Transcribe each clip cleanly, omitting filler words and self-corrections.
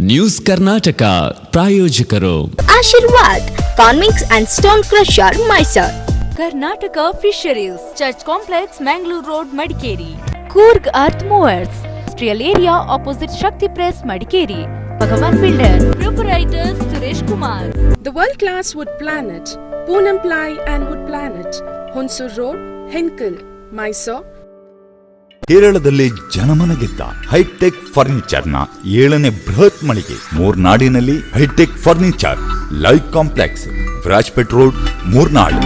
News Karnataka ಪ್ರಾಯೋಜಕರು ಆಶೀರ್ವಾದ್ ಕಾನ್ವಿಕ್ಸ್ and stone crusher Mysore, Karnataka fisheries, church complex, Mangalore road, Madikeri. Coorg earth movers, industrial area opposite Shakti press, Madikeri. Bhagwan builders, proprietors Suresh Kumar. The World Class Wood Planet, Poonam Ply and Wood Planet, Hunsur Road, Henkel, Mysore. ಕೇರಳದಲ್ಲಿ ಜನಮನ ಗೆದ್ದ high tech ಫರ್ನಿಚರ್ನ 7ನೇ ಬೃಹತ್ ಮಳಿಗೆ ಮೂರ್ನಾಡಿನಲ್ಲಿ hi-tech furniture live complex, Virajpet road, Moornad.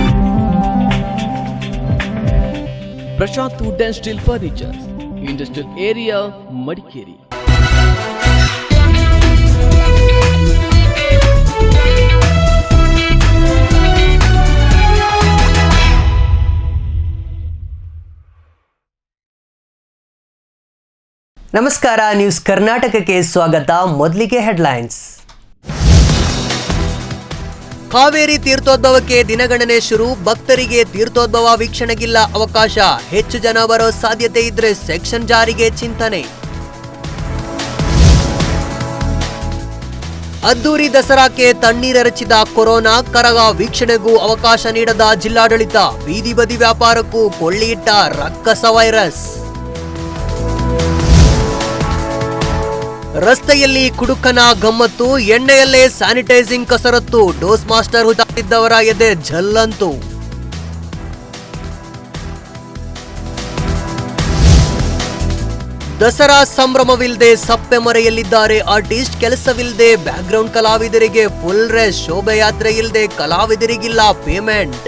Prashanth wood and steel furniture, industrial area, Madikeri. ನಮಸ್ಕಾರ, news ಕರ್ನಾಟಕಕ್ಕೆ ಸ್ವಾಗತ. ಮೊದಲಿಗೆ ಹೆಡ್ಲೈನ್ಸ್. ಕಾವೇರಿ ತೀರ್ಥೋದ್ಭವಕ್ಕೆ ದಿನಗಣನೆ ಶುರು. ಭಕ್ತರಿಗೆ ತೀರ್ಥೋದ್ಭವ ವೀಕ್ಷಣೆಗಿಲ್ಲ ಅವಕಾಶ. ಹೆಚ್ಚು ಜನ ಬರೋ ಸಾಧ್ಯತೆ ಇದ್ರೆ ಸೆಕ್ಷನ್ ಜಾರಿಗೆ ಚಿಂತನೆ. ಅದ್ದೂರಿ ದಸರಾಕ್ಕೆ ತಣ್ಣೀರೆರಚಿದ ಕೊರೋನಾ. ಕರಗ ವೀಕ್ಷಣೆಗೂ ಅವಕಾಶ ನೀಡದ ಜಿಲ್ಲಾಡಳಿತ. ಬೀದಿ ಬದಿ ವ್ಯಾಪಾರಕ್ಕೂ ಕೊಳ್ಳಿಯಿಟ್ಟ ರಕ್ಕಸ ವೈರಸ್. ರಸ್ತೆಯಲ್ಲಿ ಕುಡುಕನ ಗಮ್ಮತ್ತು. ಎಣ್ಣೆಯಲ್ಲೇ ಸ್ಯಾನಿಟೈಸಿಂಗ್ ಕಸರತ್ತು. ಡೋಸ್ ಮಾಸ್ಟರ್ ಹುದ್ದಾಡಿದ್ದವರ ಎದೆ ಝಲ್ಲಂತು. ದಸರಾ ಸಂಭ್ರಮವಿಲ್ಲದೆ ಸಪ್ಪೆ ಮರೆಯಲ್ಲಿದ್ದಾರೆ ಆರ್ಟಿಸ್ಟ್. ಕೆಲಸವಿಲ್ಲದೆ ಬ್ಯಾಕ್ಗ್ರೌಂಡ್ ಕಲಾವಿದರಿಗೆ ಫುಲ್ ರೆಸ್ಟ್. ಶೋಭಾಯಾತ್ರೆ ಇಲ್ಲದೆ ಕಲಾವಿದರಿಗಿಲ್ಲ ಪೇಮೆಂಟ್.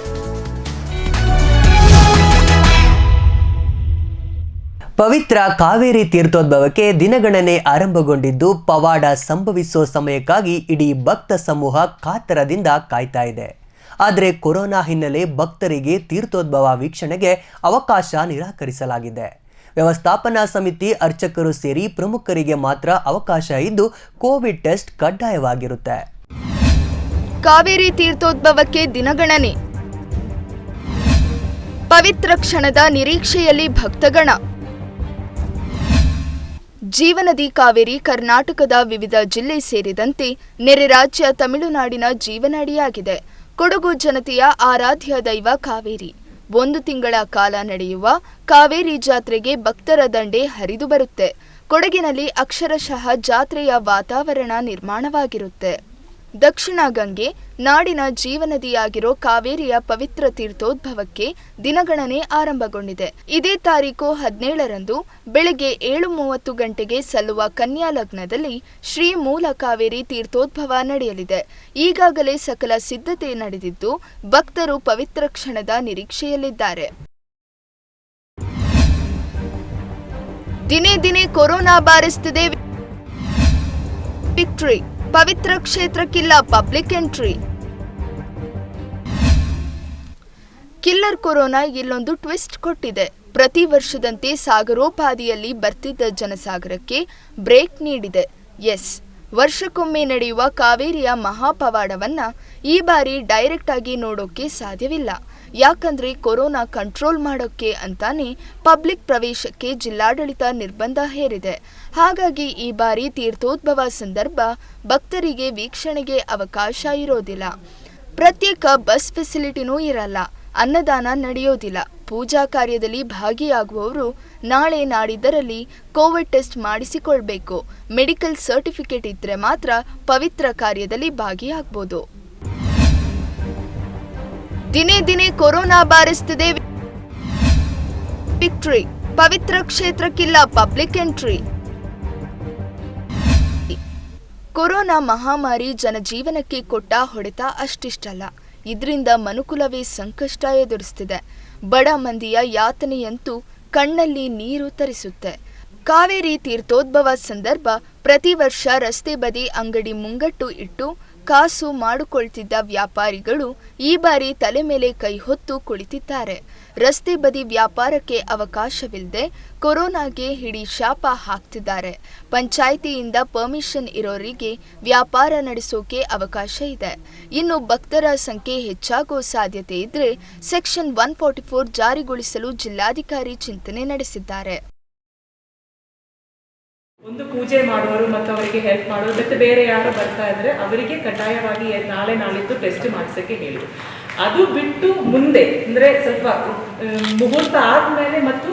ಪವಿತ್ರ ಕಾವೇರಿ ತೀರ್ಥೋದ್ಭವಕ್ಕೆ ದಿನಗಣನೆ ಆರಂಭಗೊಂಡಿದ್ದು, ಪವಾಡ ಸಂಭವಿಸೋ ಸಮಯಕ್ಕಾಗಿ ಇಡೀ ಭಕ್ತ ಸಮೂಹ ಕಾತರದಿಂದ ಕಾಯ್ತಾ ಇದೆ. ಆದರೆ ಕೊರೋನಾ ಹಿನ್ನೆಲೆ ಭಕ್ತರಿಗೆ ತೀರ್ಥೋದ್ಭವ ವೀಕ್ಷಣೆಗೆ ಅವಕಾಶ ನಿರಾಕರಿಸಲಾಗಿದೆ. ವ್ಯವಸ್ಥಾಪನಾ ಸಮಿತಿ, ಅರ್ಚಕರು ಸೇರಿ ಪ್ರಮುಖರಿಗೆ ಮಾತ್ರ ಅವಕಾಶ ಇದ್ದು, ಕೋವಿಡ್ ಟೆಸ್ಟ್ ಕಡ್ಡಾಯವಾಗಿರುತ್ತೆ. ಕಾವೇರಿ ತೀರ್ಥೋದ್ಭವಕ್ಕೆ ದಿನಗಣನೆ. ಪವಿತ್ರ ಕ್ಷಣದ ನಿರೀಕ್ಷೆಯಲ್ಲಿ ಭಕ್ತಗಣ. ಜೀವನದಿ ಕಾವೇರಿ ಕರ್ನಾಟಕದ ವಿವಿಧ ಜಿಲ್ಲೆ ಸೇರಿದಂತೆ ನೆರೆ ರಾಜ್ಯ ತಮಿಳುನಾಡಿನ ಜೀವನಾಡಿಯಾಗಿದೆ. ಕೊಡಗು ಜನತೆಯ ಆರಾಧ್ಯ ದೈವ ಕಾವೇರಿ. 1 ತಿಂಗಳ ಕಾಲ ನಡೆಯುವ ಕಾವೇರಿ ಜಾತ್ರೆಗೆ ಭಕ್ತರ ದಂಡೆ ಹರಿದು ಬರುತ್ತೆ. ಕೊಡಗಿನಲ್ಲಿ ಅಕ್ಷರಶಃ ಜಾತ್ರೆಯ ವಾತಾವರಣ ನಿರ್ಮಾಣವಾಗಿರುತ್ತೆ. ದಕ್ಷಿಣ ಗಂಗೆ ನಾಡಿನ ಜೀವನದಿಯಾಗಿರೋ ಕಾವೇರಿಯ ಪವಿತ್ರ ತೀರ್ಥೋದ್ಭವಕ್ಕೆ ದಿನಗಣನೆ ಆರಂಭಗೊಂಡಿದೆ. ಇದೇ ತಾರೀಕು 17ರಂದು ಬೆಳಗ್ಗೆ 7:30 ಗಂಟೆಗೆ ಸಲ್ಲುವ ಕನ್ಯಾ ಲಗ್ನದಲ್ಲಿ ಶ್ರೀ ಮೂಲ ಕಾವೇರಿ ತೀರ್ಥೋದ್ಭವ ನಡೆಯಲಿದೆ. ಈಗಾಗಲೇ ಸಕಲ ಸಿದ್ಧತೆ ನಡೆದಿದ್ದು, ಭಕ್ತರು ಪವಿತ್ರ ಕ್ಷಣದ ನಿರೀಕ್ಷೆಯಲ್ಲಿದ್ದಾರೆ. ದಿನೇ ದಿನೇ ಕೊರೋನಾ ಬಾರಿಸುತ್ತಿದೆ ವಿಕ್ಟರಿ. ಪವಿತ್ರ ಕ್ಷೇತ್ರಕ್ಕಿಲ್ಲ ಪಬ್ಲಿಕ್ ಎಂಟ್ರಿ. ಕಿಲ್ಲರ್ ಕೊರೋನಾ ಇಲ್ಲೊಂದು ಟ್ವಿಸ್ಟ್ ಕೊಟ್ಟಿದೆ. ಪ್ರತಿ ವರ್ಷದಂತೆ ಸಾಗರೋಪಾದಿಯಲ್ಲಿ ಬರ್ತಿದ್ದ ಜನಸಾಗರಕ್ಕೆ ಬ್ರೇಕ್ ನೀಡಿದೆ. ಎಸ್, ವರ್ಷಕ್ಕೊಮ್ಮೆ ನಡೆಯುವ ಕಾವೇರಿಯ ಮಹಾಪವಾಡವನ್ನ ಈ ಬಾರಿ ಡೈರೆಕ್ಟ್ ಆಗಿ ನೋಡೋಕೆ ಸಾಧ್ಯವಿಲ್ಲ. ಯಾಕಂದ್ರೆ ಕೊರೋನಾ ಕಂಟ್ರೋಲ್ ಮಾಡೋಕೆ ಅಂತಾನೆ ಪಬ್ಲಿಕ್ ಪ್ರವೇಶಕ್ಕೆ ಜಿಲ್ಲಾಡಳಿತ ನಿರ್ಬಂಧ ಹೇರಿದೆ. ಹಾಗಾಗಿ ಈ ಬಾರಿ ತೀರ್ಥೋದ್ಭವ ಸಂದರ್ಭ ಭಕ್ತರಿಗೆ ವೀಕ್ಷಣೆಗೆ ಅವಕಾಶ ಇರೋದಿಲ್ಲ. ಪ್ರತ್ಯೇಕ ಬಸ್ ಫೆಸಿಲಿಟಿನೂ ಇರಲ್ಲ. ಅನ್ನದಾನ ನಡೆಯೋದಿಲ್ಲ. ಪೂಜಾ ಕಾರ್ಯದಲ್ಲಿ ಭಾಗಿಯಾಗುವವರು ನಾಳೆ ನಾಡಿದ್ದರಲ್ಲಿ ಕೋವಿಡ್ ಟೆಸ್ಟ್ ಮಾಡಿಸಿಕೊಳ್ಬೇಕು. ಮೆಡಿಕಲ್ ಸರ್ಟಿಫಿಕೇಟ್ ಇದ್ರೆ ಮಾತ್ರ ಪವಿತ್ರ ಕಾರ್ಯದಲ್ಲಿ ಭಾಗಿಯಾಗಬಹುದು. ದಿನೇ ದಿನೇ ಕೊರೋನಾ ಬಾರಿಸುತ್ತಿದೆ ವಿಕ್ಟರಿ. ಪವಿತ್ರ ಕ್ಷೇತ್ರಕ್ಕಿಲ್ಲ ಪಬ್ಲಿಕ್ ಎಂಟ್ರಿ. ಕೊರೋನಾ ಮಹಾಮಾರಿ ಜನಜೀವನಕ್ಕೆ ಕೊಟ್ಟ ಹೊಡೆತ ಅಷ್ಟಿಷ್ಟಲ್ಲ. ಇದರಿಂದ ಮನುಕುಲವೇ ಸಂಕಷ್ಟ ಎದುರಿಸುತ್ತಿದೆ. ಬಡ ಮಂದಿಯ ಯಾತನೆಯಂತೂ ಕಣ್ಣಲ್ಲಿ ನೀರು ತರಿಸುತ್ತೆ. ಕಾವೇರಿ ತೀರ್ಥೋದ್ಭವ ಸಂದರ್ಭ ಪ್ರತಿ ವರ್ಷ ರಸ್ತೆ ಬದಿ ಅಂಗಡಿ ಮುಂಗಟ್ಟು ಇಟ್ಟು ಕಾಸು ಮಾಡಿಕೊಳ್ತಿದ್ದ ವ್ಯಾಪಾರಿಗಳು ಈ ಬಾರಿ ತಲೆ ಮೇಲೆ ಕೈ ಹೊತ್ತು ಕುಳಿತಿದ್ದಾರೆ. ರಸ್ತೆ ಬದಿ ವ್ಯಾಪಾರಕ್ಕೆ ಅವಕಾಶವಿಲ್ಲದೆ ಕೊರೋನಾಗೆ ಹಿಡಿ ಶಾಪ ಹಾಕ್ತಿದ್ದಾರೆ. ಪಂಚಾಯಿತಿಯಿಂದ ಪರ್ಮಿಷನ್ ಇರೋರಿಗೆ ವ್ಯಾಪಾರ ನಡೆಸೋಕೆ ಅವಕಾಶ ಇದೆ. ಇನ್ನು ಭಕ್ತರ ಸಂಖ್ಯೆ ಹೆಚ್ಚಾಗೋ ಸಾಧ್ಯತೆ ಇದ್ರೆ ಸೆಕ್ಷನ್ 144 ಜಾರಿಗೊಳಿಸಲು ಜಿಲ್ಲಾಧಿಕಾರಿ ಚಿಂತನೆ ನಡೆಸಿದ್ದಾರೆ. ಒಂದು ಪೂಜೆ ಮಾಡುವವರು ಮತ್ತು ಅವರಿಗೆ ಹೆಲ್ಪ್ ಮಾಡೋರು ಮತ್ತು ಬೇರೆ ಯಾರು ಬರ್ತಾ ಇದ್ರೆ ಅವರಿಗೆ ಕಡ್ಡಾಯವಾಗಿ ನಾಳಿದ್ದು ಟೆಸ್ಟ್ ಮಾಡಿಸೋಕ್ಕೆ ಹೇಳಿ. ಅದು ಬಿಟ್ಟು ಮುಂದೆ ಅಂದರೆ ಸ್ವಲ್ಪ ಮುಹೂರ್ತ ಆದಮೇಲೆ ಮತ್ತು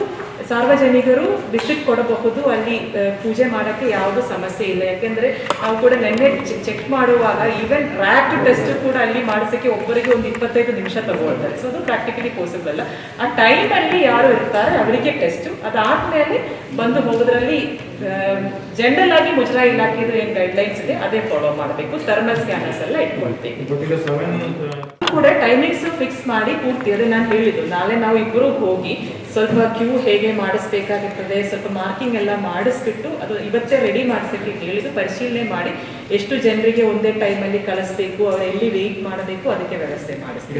ಸಾರ್ವಜನಿಕರು ವಿಸಿಟ್ ಕೊಡಬಹುದು. ಅಲ್ಲಿ ಪೂಜೆ ಮಾಡೋಕ್ಕೆ ಯಾವುದೂ ಸಮಸ್ಯೆ ಇಲ್ಲ. ಯಾಕೆಂದರೆ ನಾವು ಕೂಡ ನೆನ್ನೆ ಚೆಕ್ ಮಾಡುವಾಗ ಈವನ್ ರ್ಯಾಟ್ ಟೆಸ್ಟ್ ಕೂಡ ಅಲ್ಲಿ ಮಾಡಿಸೋಕ್ಕೆ ಒಬ್ಬರಿಗೆ ಒಂದು 25 ನಿಮಿಷ ತಗೊಳ್ತಾರೆ. ಸೊ ಅದು ಪ್ರಾಕ್ಟಿಕಲಿ ಪಾಸಿಬಲ್. ಆ ಟೈಮಲ್ಲಿ ಯಾರು ಇರ್ತಾರೆ ಅವರಿಗೆ ಟೆಸ್ಟು, ಅದಾದಮೇಲೆ ಬಂದು ಹೋಗೋದ್ರಲ್ಲಿ ಜನರಲ್ ಆಗಿ ಮುಜರಾಯಿ ಇಲಾಖೆದು ಏನು ಗೈಡ್ಲೈನ್ಸ್ ಇದೆ ಅದೇ ಫಾಲೋ ಮಾಡಬೇಕು. ಥರ್ಮಲ್ ಸ್ಕ್ಯಾನರ್ಸ್ ಎಲ್ಲ ಇಟ್ಕೊಳ್ತೀವಿ. ಕೂಡ ಟೈಮಿಂಗ್ಸ್ ಫಿಕ್ಸ್ ಮಾಡಿ ಪೂರ್ತಿ ಅದೇ ನಾನು ಹೇಳಿದ್ದು, ನಾಳೆ ನಾವು ಇಬ್ಬರು ಹೋಗಿ ಸ್ವಲ್ಪ ಕ್ಯೂ ಹೇಗೆ ಮಾಡಿಸ್ಬೇಕಾಗಿರ್ತದೆ, ಸ್ವಲ್ಪ ಮಾರ್ಕಿಂಗ್ ಎಲ್ಲ ಮಾಡಿಸ್ಬಿಟ್ಟು ಅದು ಇವತ್ತೇ ರೆಡಿ ಮಾಡಿಸೋಕ್ಕೆ ಹೇಳಿದ್ದು, ಪರಿಶೀಲನೆ ಮಾಡಿ ಎಷ್ಟು ಜನರಿಗೆ ಒಂದೇ ಟೈಮಲ್ಲಿ ಕಳಿಸ್ಬೇಕು, ಅವ್ರು ಎಲ್ಲಿ ವೆಯ್ಟ್ ಮಾಡಬೇಕು ಅದಕ್ಕೆ ವ್ಯವಸ್ಥೆ ಮಾಡಿಸ್ಬೇಕು.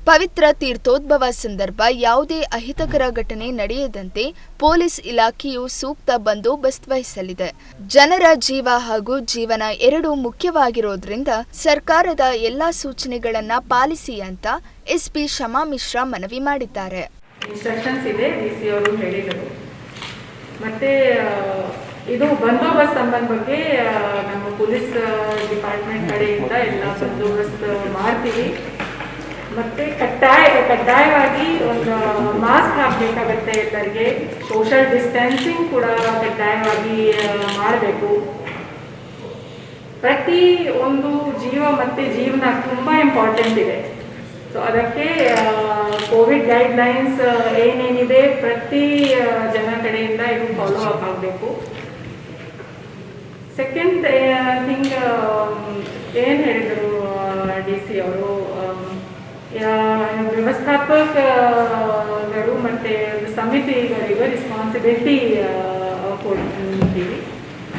ಪವಿತ್ರ ತೀರ್ಥೋದ್ಭವ ಸಂದರ್ಭ ಯಾವುದೇ ಅಹಿತಕರ ಘಟನೆ ನಡೆಯದಂತೆ ಪೊಲೀಸ್ ಇಲಾಖೆಯು ಸೂಕ್ತ ಬಂದೋಬಸ್ತ್ ವಹಿಸಲಿದೆ. ಜನರ ಜೀವ ಹಾಗೂ ಜೀವನ ಎರಡೂ ಮುಖ್ಯವಾಗಿರೋದ್ರಿಂದ ಸರ್ಕಾರದ ಎಲ್ಲಾ ಸೂಚನೆಗಳನ್ನ ಪಾಲಿಸಿ ಅಂತ ಎಸ್ಪಿ ಶಮಾ ಮಿಶ್ರಾ ಮನವಿ ಮಾಡಿದ್ದಾರೆ. ಇನ್ಸ್ಟ್ರಕ್ಷನ್ಸ್ ಇದೆ, ಡಿಸಿ ಅವರು ಹೇಳಿದರು. ಮತ್ತೆ ಇದು ಬಂದೋಬಸ್ತ್ ಸಂಬಂಧ ಬಗ್ಗೆ ನಮ್ಮ ಪೊಲೀಸ್ ಡಿಪಾರ್ಟ್ಮೆಂಟ್ ಕಡೆಯಿಂದ ಎಲ್ಲ ಬಂದೋಬಸ್ತ್ ಮಾಡ್ತೀವಿ. ಮತ್ತೆ ಕಡ್ಡಾಯವಾಗಿ ಒಂದು ಮಾಸ್ಕ್ ಹಾಕಬೇಕಾಗತ್ತೆ ಎಲ್ಲರಿಗೆ. ಸೋಷಿಯಲ್ ಡಿಸ್ಟೆನ್ಸಿಂಗ್ ಕೂಡ ಕಡ್ಡಾಯವಾಗಿ ಮಾಡಬೇಕು. ಪ್ರತಿ ಒಂದು ಜೀವ ಮತ್ತೆ ಜೀವನ ತುಂಬ ಇಂಪಾರ್ಟೆಂಟ್ ಇದೆ. ಸೊ ಅದಕ್ಕೆ ಕೋವಿಡ್ ಗೈಡ್ಲೈನ್ಸ್ ಏನೇನಿದೆ ಪ್ರತಿ ಜನ ಕಡೆಯಿಂದ ಇದು ಫಾಲೋ ಅಪ್ ಆಗಬೇಕು. ಸೆಕೆಂಡ್ ಥಿಂಗ್ ಏನು ಹೇಳಿದರು ಡಿ ಸಿ ಅವರು, ವ್ಯವಸ್ಥಾಪಕರು ಮತ್ತು ಸಮಿತಿಗಳಿಗೆ ರೆಸ್ಪಾನ್ಸಿಬಿಲಿಟಿ ಕೊಡ್ತೀವಿ.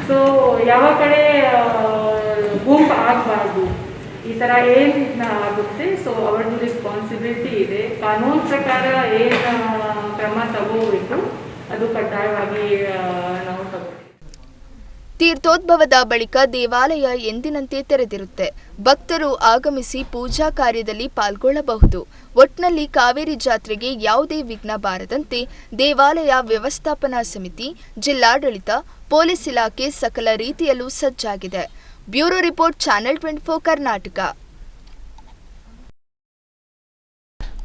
ಸೊ ಯಾವ ಕಡೆ ಗುಂಪು ಆಗಬಾರ್ದು, ಈ ಥರ ಏನು ಆಗುತ್ತೆ. ಸೊ ಅವ್ರದ್ದು ರೆಸ್ಪಾನ್ಸಿಬಿಲಿಟಿ ಇದೆ. ಕಾನೂನು ಪ್ರಕಾರ ಏನು ಕ್ರಮ ತಗೋಬೇಕು ಅದು ಕಡ್ಡಾಯವಾಗಿ ನಾವು ತಗೋಬೇಕು. ತೀರ್ಥೋದ್ಭವದ ಬಳಿಕ ದೇವಾಲಯ ಎಂದಿನಂತೆ ತೆರೆದಿರುತ್ತೆ. ಭಕ್ತರು ಆಗಮಿಸಿ ಪೂಜಾ ಕಾರ್ಯದಲ್ಲಿ ಪಾಲ್ಗೊಳ್ಳಬಹುದು. ಒಟ್ನಲ್ಲಿ ಕಾವೇರಿ ಜಾತ್ರೆಗೆ ಯಾವುದೇ ವಿಘ್ನ ಬಾರದಂತೆ ದೇವಾಲಯ ವ್ಯವಸ್ಥಾಪನಾ ಸಮಿತಿ, ಜಿಲ್ಲಾಡಳಿತ, ಪೊಲೀಸ್ ಇಲಾಖೆ ಸಕಲ ರೀತಿಯಲ್ಲೂ ಸಜ್ಜಾಗಿದೆ. Bureau report, channel 24 Karnataka.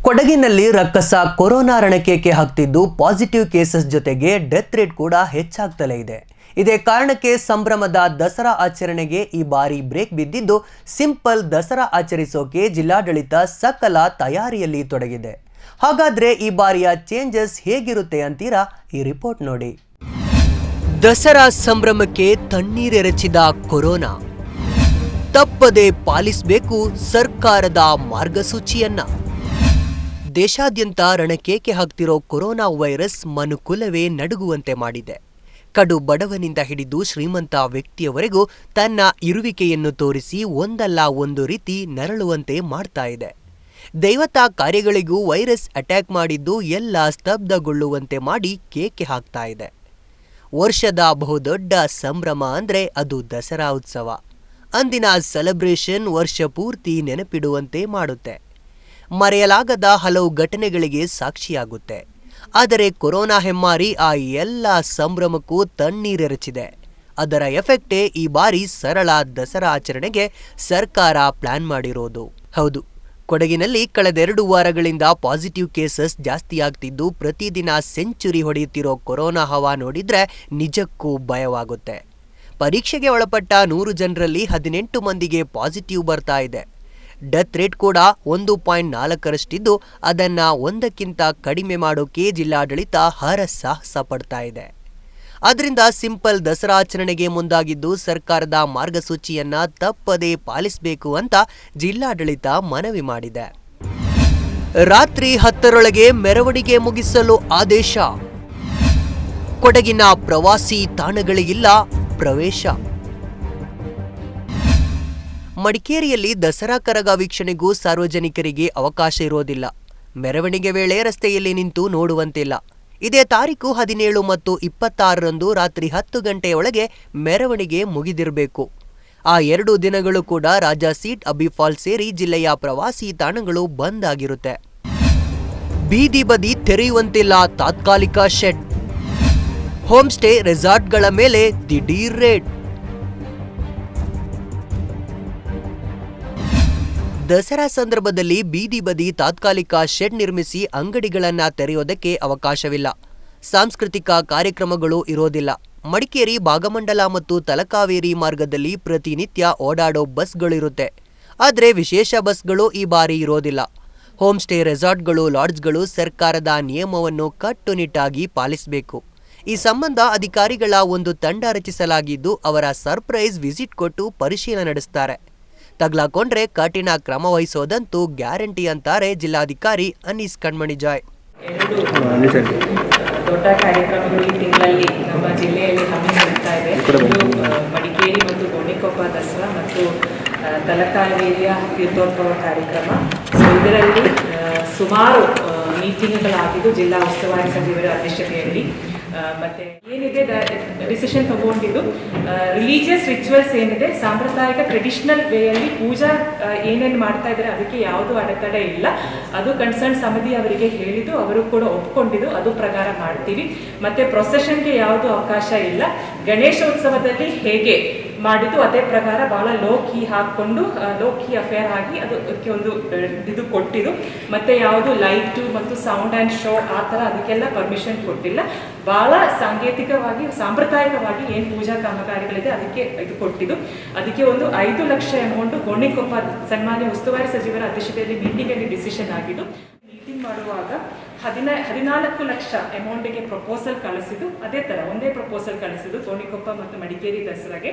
ಕೊಡಗಿನಲ್ಲಿ ರಕ್ಕಸ ಕೊರೋನಾ ರಣಕೇಕೆ ಹಾಕ್ತಿದ್ದು ಪಾಸಿಟಿವ್ ಕೇಸಸ್ ಜೊತೆಗೆ ಡೆತ್ ರೇಟ್ ಕೂಡ ಹೆಚ್ಚಾಗ್ತಲೇ ಇದೆ. ಇದೇ ಕಾರಣಕ್ಕೆ ಸಂಭ್ರಮದ ದಸರಾ ಆಚರಣೆಗೆ ಈ ಬಾರಿ ಬ್ರೇಕ್ ಬಿದ್ದಿದ್ದು, ಸಿಂಪಲ್ ದಸರಾ ಆಚರಿಸೋಕೆ ಜಿಲ್ಲಾಡಳಿತ ಸಕಲ ತಯಾರಿಯಲ್ಲಿ ತೊಡಗಿದೆ. ಹಾಗಾದ್ರೆ ಈ ಬಾರಿಯ ಚೇಂಜಸ್ ಹೇಗಿರುತ್ತೆ ಅಂತೀರಾ? ಈ ರಿಪೋರ್ಟ್ ನೋಡಿ. ದಸರಾ ಸಂಭ್ರಮಕ್ಕೆ ತಣ್ಣೀರೆರಚಿದ ಕೊರೋನಾ, ತಪ್ಪದೆ ಪಾಲಿಸಬೇಕು ಸರ್ಕಾರದ ಮಾರ್ಗಸೂಚಿಯನ್ನ. ದೇಶಾದ್ಯಂತ ರಣಕೇಕೆ ಹಾಕ್ತಿರೋ ಕೊರೋನಾ ವೈರಸ್ ಮನುಕುಲವೇ ನಡುಗುವಂತೆ ಮಾಡಿದೆ. ಕಡು ಬಡವನಿಂದ ಹಿಡಿದು ಶ್ರೀಮಂತ ವ್ಯಕ್ತಿಯವರೆಗೂ ತನ್ನ ಇರುವಿಕೆಯನ್ನು ತೋರಿಸಿ ಒಂದಲ್ಲ ಒಂದು ರೀತಿ ನರಳುವಂತೆ ಮಾಡ್ತಾ ಇದೆ. ದೈವತಾ ಕಾರ್ಯಗಳಿಗೂ ವೈರಸ್ ಅಟ್ಯಾಕ್ ಮಾಡಿದ್ದು ಎಲ್ಲ ಸ್ತಬ್ಧಗೊಳ್ಳುವಂತೆ ಮಾಡಿ ಕೇಕೆ ಹಾಕ್ತಾ ಇದೆ. ವರ್ಷದ ಬಹುದೊಡ್ಡ ಸಂಭ್ರಮ ಅಂದ್ರೆ ಅದು ದಸರಾ ಉತ್ಸವ. ಅಂದಿನ ಸೆಲೆಬ್ರೇಷನ್ ವರ್ಷ ಪೂರ್ತಿ ನೆನಪಿಡುವಂತೆ ಮಾಡುತ್ತೆ. ಮರೆಯಲಾಗದ ಹಲವು ಘಟನೆಗಳಿಗೆ ಸಾಕ್ಷಿಯಾಗುತ್ತೆ. ಆದರೆ ಕೊರೋನಾ ಹೆಮ್ಮಾರಿ ಆ ಎಲ್ಲ ಸಂಭ್ರಮಕ್ಕೂ ತಣ್ಣೀರೆರಚಿದೆ. ಅದರ ಎಫೆಕ್ಟೇ ಈ ಬಾರಿ ಸರಳ ದಸರಾ ಆಚರಣೆಗೆ ಸರ್ಕಾರ ಪ್ಲಾನ್ ಮಾಡಿರೋದು. ಹೌದು, ಕೊಡಗಿನಲ್ಲಿ ಕಳೆದ 2 ವಾರಗಳಿಂದ ಪಾಸಿಟಿವ್ ಕೇಸಸ್ ಜಾಸ್ತಿಯಾಗ್ತಿದ್ದು, ಪ್ರತಿದಿನ ಸೆಂಚುರಿ ಹೊಡೆಯುತ್ತಿರೋ ಕೊರೋನಾ ಹವಾ ನೋಡಿದ್ರೆ ನಿಜಕ್ಕೂ ಭಯವಾಗುತ್ತೆ. ಪರೀಕ್ಷೆಗೆ ಒಳಪಟ್ಟ 100 ಜನರಲ್ಲಿ 18 ಮಂದಿಗೆ ಪಾಸಿಟಿವ್ ಬರ್ತಾ ಇದೆ. ಡೆತ್ ರೇಟ್ ಕೂಡ 1.4ರಷ್ಟಿದ್ದು, ಅದನ್ನ 1ಕ್ಕಿಂತ ಕಡಿಮೆ ಮಾಡೋಕೆ ಜಿಲ್ಲಾಡಳಿತ ಹರಸಾಹಸ ಪಡ್ತಾ ಇದೆ. ಅದರಿಂದ ಸಿಂಪಲ್ ದಸರಾ ಆಚರಣೆಗೆ ಮುಂದಾಗಿದ್ದು ಸರ್ಕಾರದ ಮಾರ್ಗಸೂಚಿಯನ್ನ ತಪ್ಪದೇ ಪಾಲಿಸಬೇಕು ಅಂತ ಜಿಲ್ಲಾಡಳಿತ ಮನವಿ ಮಾಡಿದೆ. ರಾತ್ರಿ 10ರೊಳಗೆ ಮೆರವಣಿಗೆ ಮುಗಿಸಲು ಆದೇಶ. ಕೊಡಗಿನ ಪ್ರವಾಸಿ ತಾಣಗಳಿಗಿಲ್ಲ ಪ್ರವೇಶ. ಮಡಿಕೇರಿಯಲ್ಲಿ ದಸರಾ ಕರಗ ವೀಕ್ಷಣೆಗೂ ಸಾರ್ವಜನಿಕರಿಗೆ ಅವಕಾಶ ಇರೋದಿಲ್ಲ. ಮೆರವಣಿಗೆ ವೇಳೆ ರಸ್ತೆಯಲ್ಲಿ ನಿಂತು ನೋಡುವಂತಿಲ್ಲ. ಇದೇ ತಾರೀಕು 17 ಮತ್ತು 26ರಂದು ರಾತ್ರಿ 10 ಗಂಟೆಯೊಳಗೆ ಮೆರವಣಿಗೆ ಮುಗಿದಿರಬೇಕು. ಆ 2 ದಿನಗಳು ಕೂಡ ರಾಜಾ ಸೀಟ್, ಅಬ್ಬಿ ಫಾಲ್ಸ್ ಸೇರಿ ಜಿಲ್ಲೆಯ ಪ್ರವಾಸಿ ತಾಣಗಳು ಬಂದ್ ಆಗಿರುತ್ತೆ. ಬೀದಿ ಬದಿ ತೆರೆಯುವಂತಿಲ್ಲ ತಾತ್ಕಾಲಿಕ ಶೆಡ್. ಹೋಮ್ ಸ್ಟೇ ರೆಸಾರ್ಟ್ಗಳ ಮೇಲೆ ದಿಢೀರ್ ರೇಡ್. ದಸರಾ ಸಂದರ್ಭದಲ್ಲಿ ಬೀದಿ ಬದಿ ತಾತ್ಕಾಲಿಕ ಶೆಡ್ ನಿರ್ಮಿಸಿ ಅಂಗಡಿಗಳನ್ನ ತೆರೆಯೋದಕ್ಕೆ ಅವಕಾಶವಿಲ್ಲ. ಸಾಂಸ್ಕೃತಿಕ ಕಾರ್ಯಕ್ರಮಗಳು ಇರೋದಿಲ್ಲ. ಮಡಿಕೇರಿ ಭಾಗಮಂಡಲ ಮತ್ತು ತಲಕಾವೇರಿ ಮಾರ್ಗದಲ್ಲಿ ಪ್ರತಿನಿತ್ಯ ಓಡಾಡೋ ಬಸ್ಗಳಿರುತ್ತೆ. ಆದರೆ ವಿಶೇಷ ಬಸ್ಗಳು ಈ ಬಾರಿ ಇರೋದಿಲ್ಲ. ಹೋಮ್ ಸ್ಟೇ ರೆಸಾರ್ಟ್ಗಳು, ಲಾಡ್ಜ್ಗಳು ಸರ್ಕಾರದ ನಿಯಮವನ್ನು ಕಟ್ಟುನಿಟ್ಟಾಗಿ ಪಾಲಿಸಬೇಕು. ಈ ಸಂಬಂಧ ಅಧಿಕಾರಿಗಳ ಒಂದು ತಂಡ ರಚಿಸಲಾಗಿದ್ದು ಅವರ ಸರ್ಪ್ರೈಸ್ ವಿಸಿಟ್ ಕೊಟ್ಟು ಪರಿಶೀಲನೆ ನಡೆಸ್ತಾರೆ. ತಗ್ಲಾಕೊಂಡ್ರೆ ಕಠಿಣ ಕ್ರಮ ವಹಿಸೋದಂತೂ ಗ್ಯಾರಂಟಿ ಅಂತಾರೆ ಜಿಲ್ಲಾಧಿಕಾರಿ ಅನೀಸ್ ಕಣ್ಮಣಿ ಜಾಯ್. ದೊಡ್ಡ ಕಾರ್ಯಕ್ರಮಗಳು ಈ ತಿಂಗಳಲ್ಲಿ ನಮ್ಮ ಜಿಲ್ಲೆಯಲ್ಲಿ ಹಮ್ಮಿಕೊಳ್ತಾ ಇದೆ. ಮಡಿಕೇರಿ ಮತ್ತು ಗೋಣಿಕೊಪ್ಪ ದಸರಾ ಮತ್ತು ತಲಕಾವೇರಿಯ ತೀರ್ಥೋತ್ಸವ ಕಾರ್ಯಕ್ರಮ. ಸೊ ಇದರಲ್ಲಿ ಸುಮಾರು ಮೀಟಿಂಗ್ಗಳಾಗಿದ್ದು ಜಿಲ್ಲಾ ಉಸ್ತುವಾರಿ ಸಚಿವರ ಅಧ್ಯಕ್ಷತೆಯಲ್ಲಿ. ಮತ್ತೆ ಏನಿದೆ ಡಿಸಿಷನ್ ತಗೊಂಡಿದ್ದು ರಿಲಿಜಿಯಸ್ ರಿಚುವಲ್ಸ್ ಏನಿದೆ, ಸಾಂಪ್ರದಾಯಿಕ ಟ್ರೆಡಿಷನಲ್ ವೇಯಲ್ಲಿ ಪೂಜಾ ಏನೇನು ಮಾಡ್ತಾ ಇದ್ದಾರೆ ಅದಕ್ಕೆ ಯಾವುದು ಅಡೆತಡೆ ಇಲ್ಲ. ಅದು ಕನ್ಸರ್ನ್ ಸಮಿತಿ ಅವರಿಗೆ ಹೇಳಿದ್ದು, ಅವರು ಕೂಡ ಒಪ್ಕೊಂಡಿದ್ದು, ಅದು ಪ್ರಕಾರ ಮಾಡ್ತೀವಿ. ಮತ್ತೆ ಪ್ರೊಸೆಷನ್ಗೆ ಯಾವುದು ಅವಕಾಶ ಇಲ್ಲ. ಗಣೇಶೋತ್ಸವದಲ್ಲಿ ಹೇಗೆ ಮಾಡಿದ್ದು ಅದೇ ಪ್ರಕಾರ ಬಹಳ ಲೋ ಕೀ ಹಾಕೊಂಡು ಲೋ ಕೀ ಅಫೇರ್ ಆಗಿ ಅದಕ್ಕೆ ಒಂದು ಇದು ಕೊಟ್ಟಿದ್ದು. ಮತ್ತೆ ಯಾವುದು ಲೈಟು ಮತ್ತು ಸೌಂಡ್ ಆ್ಯಂಡ್ ಶೋ ಆ ಥರ ಅದಕ್ಕೆಲ್ಲ ಪರ್ಮಿಷನ್ ಕೊಟ್ಟಿಲ್ಲ. ಬಹಳ ಸಾಂಕೇತಿಕವಾಗಿ ಸಾಂಪ್ರದಾಯಿಕವಾಗಿ ಏನು ಪೂಜಾ ಕಾಮಗಾರಿಗಳಿದೆ ಅದಕ್ಕೆ ಇದು ಕೊಟ್ಟಿದ್ದು. ಅದಕ್ಕೆ ಒಂದು 5 ಲಕ್ಷ ಅಮೌಂಟು ಗೋಣಿಕೊಪ್ಪ ಸನ್ಮಾನ್ಯ ಉಸ್ತುವಾರಿ ಸಚಿವರ ಅಧ್ಯಕ್ಷತೆಯಲ್ಲಿ ಮೀಟಿಂಗಲ್ಲಿ ಡಿಸಿಷನ್ ಆಗಿದ್ದು. ಮೀಟಿಂಗ್ ಮಾಡುವಾಗ 14 ಲಕ್ಷ ಅಮೌಂಟಿಗೆ ಪ್ರಪೋಸಲ್ ಕಳಿಸಿದ್ದು. ಅದೇ ಥರ ಒಂದೇ ಪ್ರಪೋಸಲ್ ಕಳಿಸಿದ್ದು ಗೋಣಿಕೊಪ್ಪ ಮತ್ತು ಮಡಿಕೇರಿ ದಸರಾಗೆ.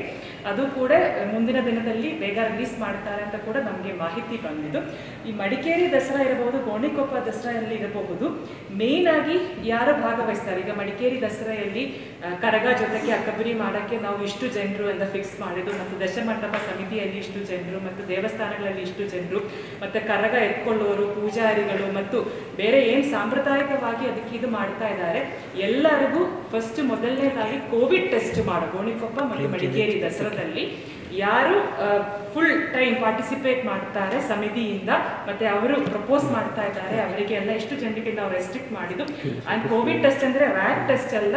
ಅದು ಕೂಡ ಮುಂದಿನ ದಿನದಲ್ಲಿ ಬೇಗ ರಿಲೀಸ್ ಮಾಡ್ತಾರೆ ಅಂತ ಕೂಡ ನಮಗೆ ಮಾಹಿತಿ ಬಂದಿದ್ದು. ಈ ಮಡಿಕೇರಿ ದಸರಾ ಇರಬಹುದು, ಗೋಣಿಕೊಪ್ಪ ದಸರಾಯಲ್ಲಿ ಇರಬಹುದು, ಮೇನ್ ಆಗಿ ಯಾರು ಭಾಗವಹಿಸ್ತಾರೆ. ಈಗ ಮಡಿಕೇರಿ ದಸರೆಯಲ್ಲಿ ಕರಗ ಜೊತೆಗೆ ಅಕ್ಕಬಿರಿ ಮಾಡೋಕ್ಕೆ ನಾವು ಇಷ್ಟು ಜನರು ಅಂತ ಫಿಕ್ಸ್ ಮಾಡಿದ್ದು, ಮತ್ತು ದಶಮಂಟಪ ಸಮಿತಿಯಲ್ಲಿ ಇಷ್ಟು ಜನರು, ಮತ್ತು ದೇವಸ್ಥಾನಗಳಲ್ಲಿ ಇಷ್ಟು ಜನರು, ಮತ್ತು ಕರಗ ಎತ್ಕೊಳ್ಳೋರು, ಪೂಜಾರಿಗಳು ಮತ್ತು ಬೇರೆ ಏನು ಸಾಂಪ್ರದಾಯಿಕವಾಗಿ ಅದಕ್ಕೆ ಇದು ಮಾಡ್ತಾ ಇದ್ದಾರೆ ಎಲ್ಲರಿಗೂ ಫಸ್ಟ್ ಮೊದಲನೇದಾಗಿ ಕೋವಿಡ್ ಟೆಸ್ಟ್ ಮಾಡೋ ಗೋಣಿಕೊಪ್ಪ ಮತ್ತು ಮಡಿಕೇರಿ ದಸರಾದಲ್ಲಿ ಯಾರು ಫುಲ್ ಟೈಮ್ ಪಾರ್ಟಿಸಿಪೇಟ್ ಮಾಡ್ತಾರೆ ಸಮಿತಿಯಿಂದ ಮತ್ತೆ ಅವರು ಪ್ರಪೋಸ್ ಮಾಡ್ತಾ ಇದ್ದಾರೆ ಅವರಿಗೆ ಎಲ್ಲ ಎಷ್ಟು ಜನರಿಗೆ ನಾವು ರೆಸ್ಟ್ರಿಕ್ಟ್ ಮಾಡಿದ್ದು. ಆ್ಯಂಡ್ ಕೋವಿಡ್ ಟೆಸ್ಟ್ ಅಂದರೆ ರ್ಯಾಟ್ ಟೆಸ್ಟ್ ಅಲ್ಲ,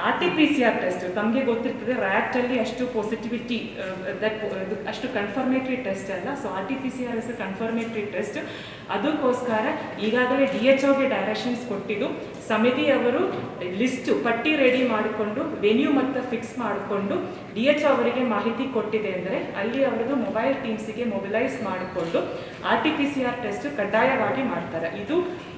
RT-PCR ಟೆಸ್ಟ್. ತಮಗೆ ಗೊತ್ತಿರ್ತದೆ ರ್ಯಾಟ್ ಅಲ್ಲಿ ಅಷ್ಟು ಪಾಸಿಟಿವಿಟಿ ಅಷ್ಟು ಕನ್ಫರ್ಮೇಟರಿ ಟೆಸ್ಟ್ ಅಲ್ಲ. So RT-PCR is confirmatory test. ಅದಕ್ಕೋಸ್ಕರ ಈಗಾಗಲೇ DHOಗೆ ಡೈರೆಕ್ಷನ್ಸ್ ಕೊಟ್ಟಿದ್ದು. ಸಮಿತಿಯವರು ಲಿಸ್ಟ್ ಪಟ್ಟಿ ರೆಡಿ ಮಾಡಿಕೊಂಡು ವೆನ್ಯೂ ಮತ್ತು ಫಿಕ್ಸ್ ಮಾಡಿಕೊಂಡು DHO ಅವರಿಗೆ ಮಾಹಿತಿ ಕೊಟ್ಟಿದೆ ಅಂದರೆ ಅಲ್ಲಿ ಅವರದು ಮೊಬೈಲ್ ಟೀಮ್ಸಿಗೆ ಮೊಬಿಲೈಸ್ ಮಾಡಿಕೊಂಡು RT-PCR ಟೆಸ್ಟ್ ಕಡ್ಡಾಯವಾಗಿ ಮಾಡ್ತಾರೆ. ಇದು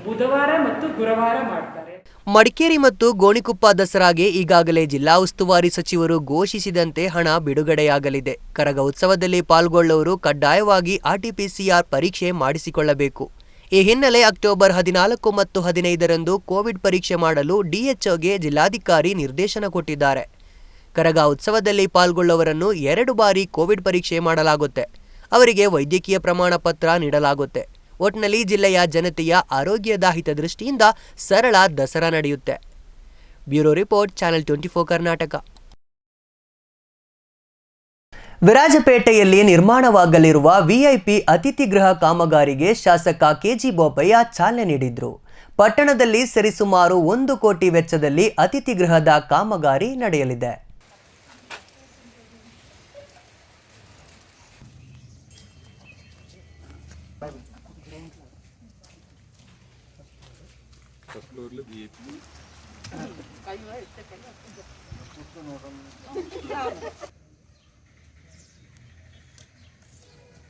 ಬುಧವಾರ ಮತ್ತು ಗುರುವಾರ ಮಾಡ್ತಾರೆ. ಮಡಿಕೇರಿ ಮತ್ತು ಗೋಣಿಕೊಪ್ಪ ದಸರಾಗೆ ಈಗಾಗಲೇ ಜಿಲ್ಲಾ ಉಸ್ತುವಾರಿ ಸಚಿವರು ಘೋಷಿಸಿದಂತೆ ಹಣ ಬಿಡುಗಡೆಯಾಗಲಿದೆ. ಕರಗ ಉತ್ಸವದಲ್ಲಿ ಪಾಲ್ಗೊಳ್ಳುವವರು ಕಡ್ಡಾಯವಾಗಿ RT-PCR ಪರೀಕ್ಷೆ ಮಾಡಿಸಿಕೊಳ್ಳಬೇಕು. ಈ ಹಿನ್ನೆಲೆ ಅಕ್ಟೋಬರ್ 14 ಮತ್ತು 15ರಂದು ಕೋವಿಡ್ ಪರೀಕ್ಷೆ ಮಾಡಲು DHOಗೆ ಜಿಲ್ಲಾಧಿಕಾರಿ ನಿರ್ದೇಶನ ಕೊಟ್ಟಿದ್ದಾರೆ. ಕರಗ ಉತ್ಸವದಲ್ಲಿ ಪಾಲ್ಗೊಳ್ಳುವವರನ್ನು 2 ಬಾರಿ ಕೋವಿಡ್ ಪರೀಕ್ಷೆ ಮಾಡಲಾಗುತ್ತೆ. ಅವರಿಗೆ ವೈದ್ಯಕೀಯ ಪ್ರಮಾಣ ಪತ್ರ ನೀಡಲಾಗುತ್ತೆ. ಒಟ್ನಲ್ಲಿ ಜಿಲ್ಲೆಯ ಜನತೆಯ ಆರೋಗ್ಯದ ಹಿತದೃಷ್ಟಿಯಿಂದ ಸರಳ ದಸರಾ ನಡೆಯುತ್ತೆ. Bureau report, channel 24 Karnataka. ವಿರಾಜಪೇಟೆಯಲ್ಲಿ ನಿರ್ಮಾಣವಾಗಲಿರುವ VIP ಅತಿಥಿ ಗೃಹ ಕಾಮಗಾರಿಗೆ ಶಾಸಕ KG ಬೋಪಯ್ಯ ಚಾಲನೆ ನೀಡಿದ್ರು. ಪಟ್ಟಣದಲ್ಲಿ ಸರಿಸುಮಾರು 1 ಕೋಟಿ ವೆಚ್ಚದಲ್ಲಿ ಅತಿಥಿ ಗೃಹದ ಕಾಮಗಾರಿ ನಡೆಯಲಿದೆ.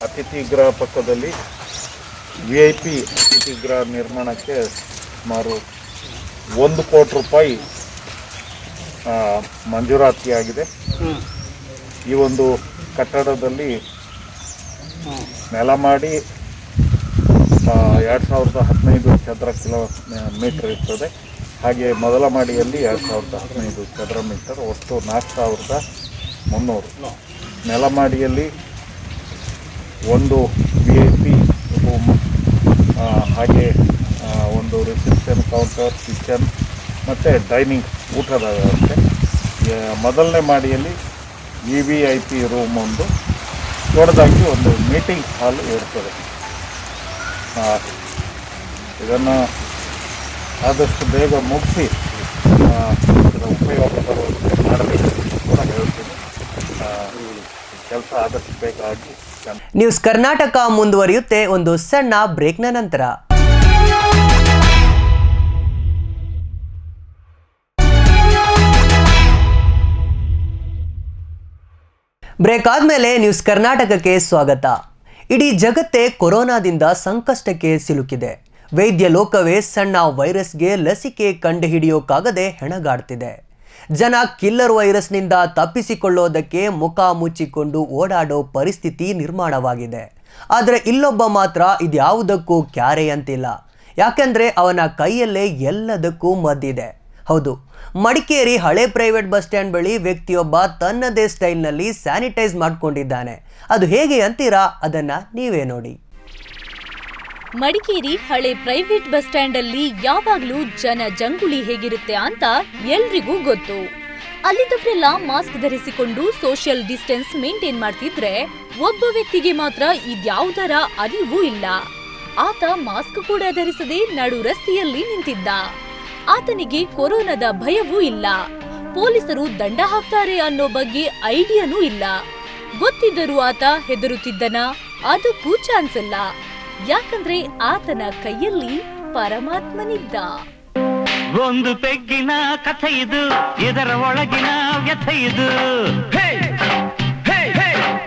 ಅತಿಥಿ ಗೃಹ ಪಕ್ಕದಲ್ಲಿ VIP ಅತಿಥಿ ಗೃಹ ನಿರ್ಮಾಣಕ್ಕೆ ಸುಮಾರು 1 ಕೋಟಿ ರೂಪಾಯಿ ಮಂಜೂರಾತಿಯಾಗಿದೆ. ಈ ಒಂದು ಕಟ್ಟಡದಲ್ಲಿ ನೆಲ ಮಾಡಿ 2015 ಚದರ ಕಿಲೋಮೀಟರ್ ಇರ್ತದೆ. ಹಾಗೆ ಮೊದಲ ಮಾಡಿಯಲ್ಲಿ 2015 ಚದರ ಮೀಟರ್, ಒಟ್ಟು 4300. ನೆಲಮಾಡಿಯಲ್ಲಿ ಒಂದು VIP ರೂಮ್, ಹಾಗೆ ಒಂದು ರಿಸೆಪ್ಷನ್ ಕೌಂಟರ್, ಕಿಚನ್ ಮತ್ತು ಡೈನಿಂಗ್ ಊಟದ ವ್ಯವಸ್ಥೆ. ಮೊದಲನೇ ಮಾಡಿಯಲ್ಲಿ VIP ರೂಮ್ ಒಂದು, ದೊಡ್ಡದಾಗಿ ಒಂದು ಮೀಟಿಂಗ್ ಹಾಲ್ ಇರ್ತದೆ. ಇದನ್ನು ಆದಷ್ಟು ಬೇಗ ಮುಗಿಸಿ ಇದರ ಉಪಯೋಗ ಬರುವಂತೆ ಮಾಡಬೇಕು ಕೂಡ ಹೇಳ್ತೀನಿ. ಕೆಲಸ ಆದಷ್ಟು ಬೇಗ ಆಗಿ ನ್ಯೂಸ್ ಕರ್ನಾಟಕ ಮುಂದುವರಿಯುತ್ತೆ ಒಂದು ಸಣ್ಣ ಬ್ರೇಕ್ನ ನಂತರ. ಬ್ರೇಕ್ ಆದಮೇಲೆ ನ್ಯೂಸ್ ಕರ್ನಾಟಕಕ್ಕೆ ಸ್ವಾಗತ. ಇಡೀ ಜಗತ್ತೇ ಕೊರೋನಾದಿಂದ ಸಂಕಷ್ಟಕ್ಕೆ ಸಿಲುಕಿದೆ. ವೈದ್ಯ ಲೋಕವೇ ಸಣ್ಣ ವೈರಸ್ಗೆ ಲಸಿಕೆ ಕಂಡುಹಿಡಿಯೋಕ್ಕಾಗದೆ ಹೆಣಗಾಡ್ತಿದೆ. ಜನ ಕಿಲ್ಲರ್ ವೈರಸ್ನಿಂದ ತಪ್ಪಿಸಿಕೊಳ್ಳೋದಕ್ಕೆ ಮುಖ ಮುಚ್ಚಿಕೊಂಡು ಓಡಾಡೋ ಪರಿಸ್ಥಿತಿ ನಿರ್ಮಾಣವಾಗಿದೆ. ಆದರೆ ಇಲ್ಲೊಬ್ಬ ಮಾತ್ರ ಇದ್ಯಾವುದಕ್ಕೂ ಕ್ಯಾರೆ ಅಂತಿಲ್ಲ. ಯಾಕೆಂದರೆ ಅವನ ಕೈಯಲ್ಲೇ ಎಲ್ಲದಕ್ಕೂ ಮದ್ದಿದೆ. ಹೌದು, ಮಡಿಕೇರಿ ಹಳೆ ಪ್ರೈವೇಟ್ ಬಸ್ ಸ್ಟ್ಯಾಂಡ್ ಬಳಿ ವ್ಯಕ್ತಿಯೊಬ್ಬ ತನ್ನದೇ ಸ್ಟೈಲ್ನಲ್ಲಿ ಸ್ಯಾನಿಟೈಸ್ ಮಾಡ್ಕೊಂಡಿದ್ದಾನೆ. ಅದು ಹೇಗೆ ಅಂತೀರಾ? ಅದನ್ನ ನೀವೇ ನೋಡಿ. ಮಡಿಕೇರಿ ಹಳೆ ಪ್ರೈವೇಟ್ ಬಸ್ ಸ್ಟ್ಯಾಂಡ್ ಅಲ್ಲಿ ಯಾವಾಗ್ಲೂ ಜನ ಜಂಗುಳಿ ಹೇಗಿರುತ್ತೆ ಅಂತ ಎಲ್ರಿಗೂ ಗೊತ್ತು. ಅಲ್ಲಿದ್ದವರೆಲ್ಲ ಮಾಸ್ಕ್ ಧರಿಸಿಕೊಂಡು ಸೋಷಿಯಲ್ ಡಿಸ್ಟೆನ್ಸ್ ಮೇಂಟೈನ್ ಮಾಡ್ತಿದ್ರೆ, ಒಬ್ಬ ವ್ಯಕ್ತಿಗೆ ಮಾತ್ರ ಇದ್ಯಾವುದರ ಅರಿವು ಇಲ್ಲ. ಆತ ಮಾಸ್ಕ್ ಕೂಡ ಧರಿಸದೆ ನಡು ರಸ್ತೆಯಲ್ಲಿ ನಿಂತಿದ್ದ. ಆತನಿಗೆ ಕೊರೋನಾದ ಭಯವೂ ಇಲ್ಲ. ಪೊಲೀಸರು ದಂಡ ಹಾಕ್ತಾರೆ ಅನ್ನೋ ಬಗ್ಗೆ ಐಡಿಯಾನೂ ಇಲ್ಲ. ಗೊತ್ತಿದ್ದರೂ ಆತ ಹೆದರುತ್ತಿದ್ದನ? ಅದಕ್ಕೂ ಚಾನ್ಸ್ ಇಲ್ಲ. ಯಾಕಂದ್ರೆ ಆತನ ಕೈಯಲ್ಲಿ ಪರಮಾತ್ಮನಿದ್ದ. ಒಂದು ಪೆಗ್ಗಿನ ಕಥೆ ಇದು, ಇದರ ಒಳಗಿನ ವ್ಯಥೆ ಇದು.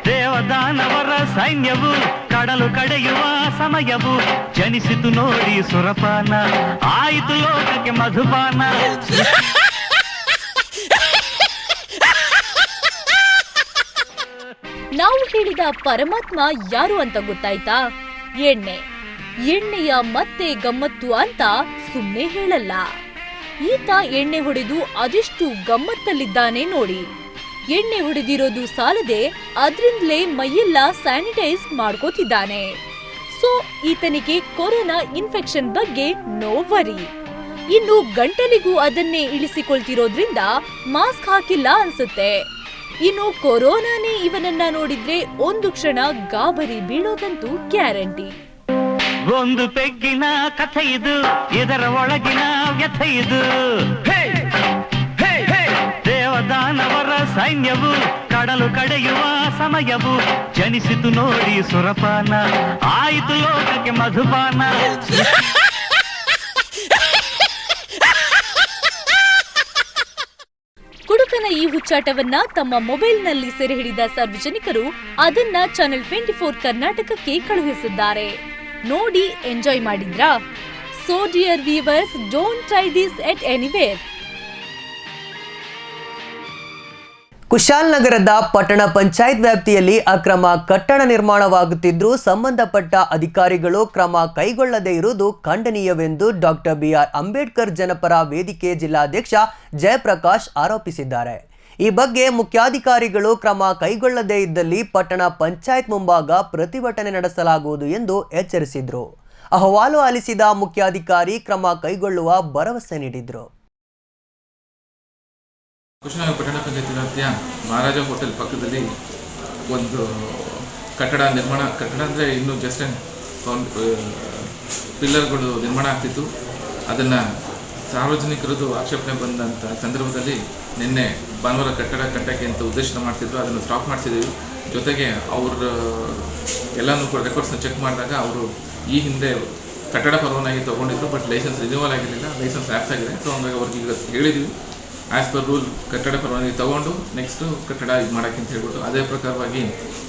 ದೇವದಾನವರ ಸೈನ್ಯವು ಕಡಲು ಕಡೆಯುವ ಸಮಯವು ಜನಿಸಿತು ನೋಡಿ ಸುರಪಾನ, ಆಯಿತು ಲೋಕಕ್ಕೆ ಮಧುಪಾನ. ನಾವು ಹೇಳಿದ ಪರಮಾತ್ಮ ಯಾರು ಅಂತ ಗೊತ್ತಾಯ್ತಾ? ಎಣ್ಣೆಯ ಮತ್ತೆ ಗಮ್ಮತ್ತು ಅಂತ ಸುಮ್ಮನೆ ಹೇಳಲ್ಲ. ಈತ ಎಣ್ಣೆ ಹೊಡೆದು ಅದೆಷ್ಟು ಗಮ್ಮತ್ತಲ್ಲಿದ್ದಾನೆ ನೋಡಿ. ಎಣ್ಣೆ ಹೊಡೆದಿರೋದು ಸಾಲದೆ ಅದ್ರಿಂದಲೇ ಮೈಯೆಲ್ಲ ಸ್ಯಾನಿಟೈಸ್ ಮಾಡ್ಕೋತಿದ್ದಾನೆ. ಸೊ ಈತನಿಗೆ ಕೊರೋನಾ ಇನ್ಫೆಕ್ಷನ್ ಬಗ್ಗೆ ನೋ ವರಿ. ಇನ್ನು ಗಂಟಲಿಗೂ ಅದನ್ನೇ ಇಳಿಸಿಕೊಳ್ತಿರೋದ್ರಿಂದ ಮಾಸ್ಕ್ ಹಾಕಿಲ್ಲ ಅನ್ಸುತ್ತೆ. ಇನ್ನು ಕೊರೋನಾನೇ ಇವನನ್ನ ನೋಡಿದ್ರೆ ಒಂದು ಕ್ಷಣ ಗಾಬರಿ ಬೀಳೋದಂತೂ ಗ್ಯಾರಂಟಿ. ಒಂದು ಪೆಗ್ಗಿನ ಕಥೆ ಇದು, ಇದರ ಒಳಗಿನ ವ್ಯಥೆ ಇದು. ದೇವದಾನವರ ಸೈನ್ಯವು ಕಡಲು ಕಡೆಯುವ ಸಮಯವು ಜನಿಸಿತು ನೋಡಿ ಸುರಪಾನ, ಆಯಿತು ಲೋಕಕ್ಕೆ ಮಧುಪಾನ. ಕುಡುಕನ ಈ ಹುಚ್ಚಾಟವನ್ನ ತಮ್ಮ ಮೊಬೈಲ್ನಲ್ಲಿ ಸೆರೆ ಹಿಡಿದ ಸಾರ್ವಜನಿಕರು ಅದನ್ನ ಚಾನೆಲ್ 24 ಕರ್ನಾಟಕಕ್ಕೆ ಕಳುಹಿಸಿದ್ದಾರೆ. ನೋಡಿ ಎಂಜಾಯ್ ಮಾಡಿದ್ರಾ? So dear viewers, don't try this at anywhere. ಕುಶಾಲನಗರದ ಪಟ್ಟಣ ಪಂಚಾಯತ್ ವ್ಯಾಪ್ತಿಯಲ್ಲಿ ಅಕ್ರಮ ಕಟ್ಟಡ ನಿರ್ಮಾಣವಾಗುತ್ತಿದ್ದರೂ ಸಂಬಂಧಪಟ್ಟ ಅಧಿಕಾರಿಗಳು ಕ್ರಮ ಕೈಗೊಳ್ಳದೇ ಇರುವುದು ಖಂಡನೀಯವೆಂದು ಡಾಕ್ಟರ್ ಬಿಆರ್ ಅಂಬೇಡ್ಕರ್ ಜನಪರ ವೇದಿಕೆ ಜಿಲ್ಲಾಧ್ಯಕ್ಷ ಜಯಪ್ರಕಾಶ್ ಆರೋಪಿಸಿದ್ದಾರೆ. ಈ ಬಗ್ಗೆ ಮುಖ್ಯಾಧಿಕಾರಿಗಳು ಕ್ರಮ ಕೈಗೊಳ್ಳದೇ ಇದ್ದಲ್ಲಿ ಪಟ್ಟಣ ಪಂಚಾಯತ್ ಮುಂಭಾಗ ಪ್ರತಿಭಟನೆ ನಡೆಸಲಾಗುವುದು ಎಂದು ಎಚ್ಚರಿಸಿದರು. ಅಹವಾಲು ಆಲಿಸಿದ ಮುಖ್ಯಾಧಿಕಾರಿ ಕ್ರಮ ಕೈಗೊಳ್ಳುವ ಭರವಸೆ ನೀಡಿದರು. ಕುಶಾಲನಗರ ಪಟ್ಟಣ ಪಂಚಾಯತ್ ವ್ಯಾಪ್ತಿಯ ಮಹಾರಾಜ ಹೋಟೆಲ್ ಪಕ್ಕದಲ್ಲಿ ಒಂದು ಕಟ್ಟಡ ಅಂದರೆ ಇನ್ನೂ ಜಸ್ಟ್ ಪಿಲ್ಲರ್ಗಳು ನಿರ್ಮಾಣ ಆಗ್ತಿತ್ತು. ಅದನ್ನು ಸಾರ್ವಜನಿಕರದ್ದು ಆಕ್ಷೇಪಣೆ ಬಂದಂಥ ಸಂದರ್ಭದಲ್ಲಿ ನಿನ್ನೆ ಭಾನುವಾರ ಕಟ್ಟಡ ಕಟ್ಟಕ್ಕೆ ಅಂತ ಉದ್ದೇಶನ ಮಾಡ್ತಿದ್ರು. ಅದನ್ನು ಸ್ಟಾಪ್ ಮಾಡಿಸಿದ್ದೀವಿ. ಜೊತೆಗೆ ಅವ್ರ ಎಲ್ಲನೂ ಕೂಡ ರೆಕಾರ್ಡ್ಸ್ನ ಚೆಕ್ ಮಾಡಿದಾಗ ಅವರು ಈ ಹಿಂದೆ ಕಟ್ಟಡ ಪರವಾನಗಿ ತೊಗೊಂಡಿದ್ರು, ಬಟ್ ಲೈಸೆನ್ಸ್ ರಿನ್ಯೂವಲ್ ಆಗಿರಲಿಲ್ಲ, ಲೈಸೆನ್ಸ್ ಲ್ಯಾಪ್ಸ್ ಆಗಿದೆ. ಸೊ ಹಂಗಾಗಿ ಅವ್ರಿಗೆ ಈಗ ಹೇಳಿದ್ವಿ ಆ್ಯಸ್ ಪರ್ ರೂಲ್ ಕಟ್ಟಡ ಪರವಾನಗಿ ತೊಗೊಂಡು ನೆಕ್ಸ್ಟು ಕಟ್ಟಡ ಇದು ಮಾಡೋಕ್ಕೆ ಅಂತ ಹೇಳ್ಬಿಟ್ಟು ಅದೇ ಪ್ರಕಾರವಾಗಿ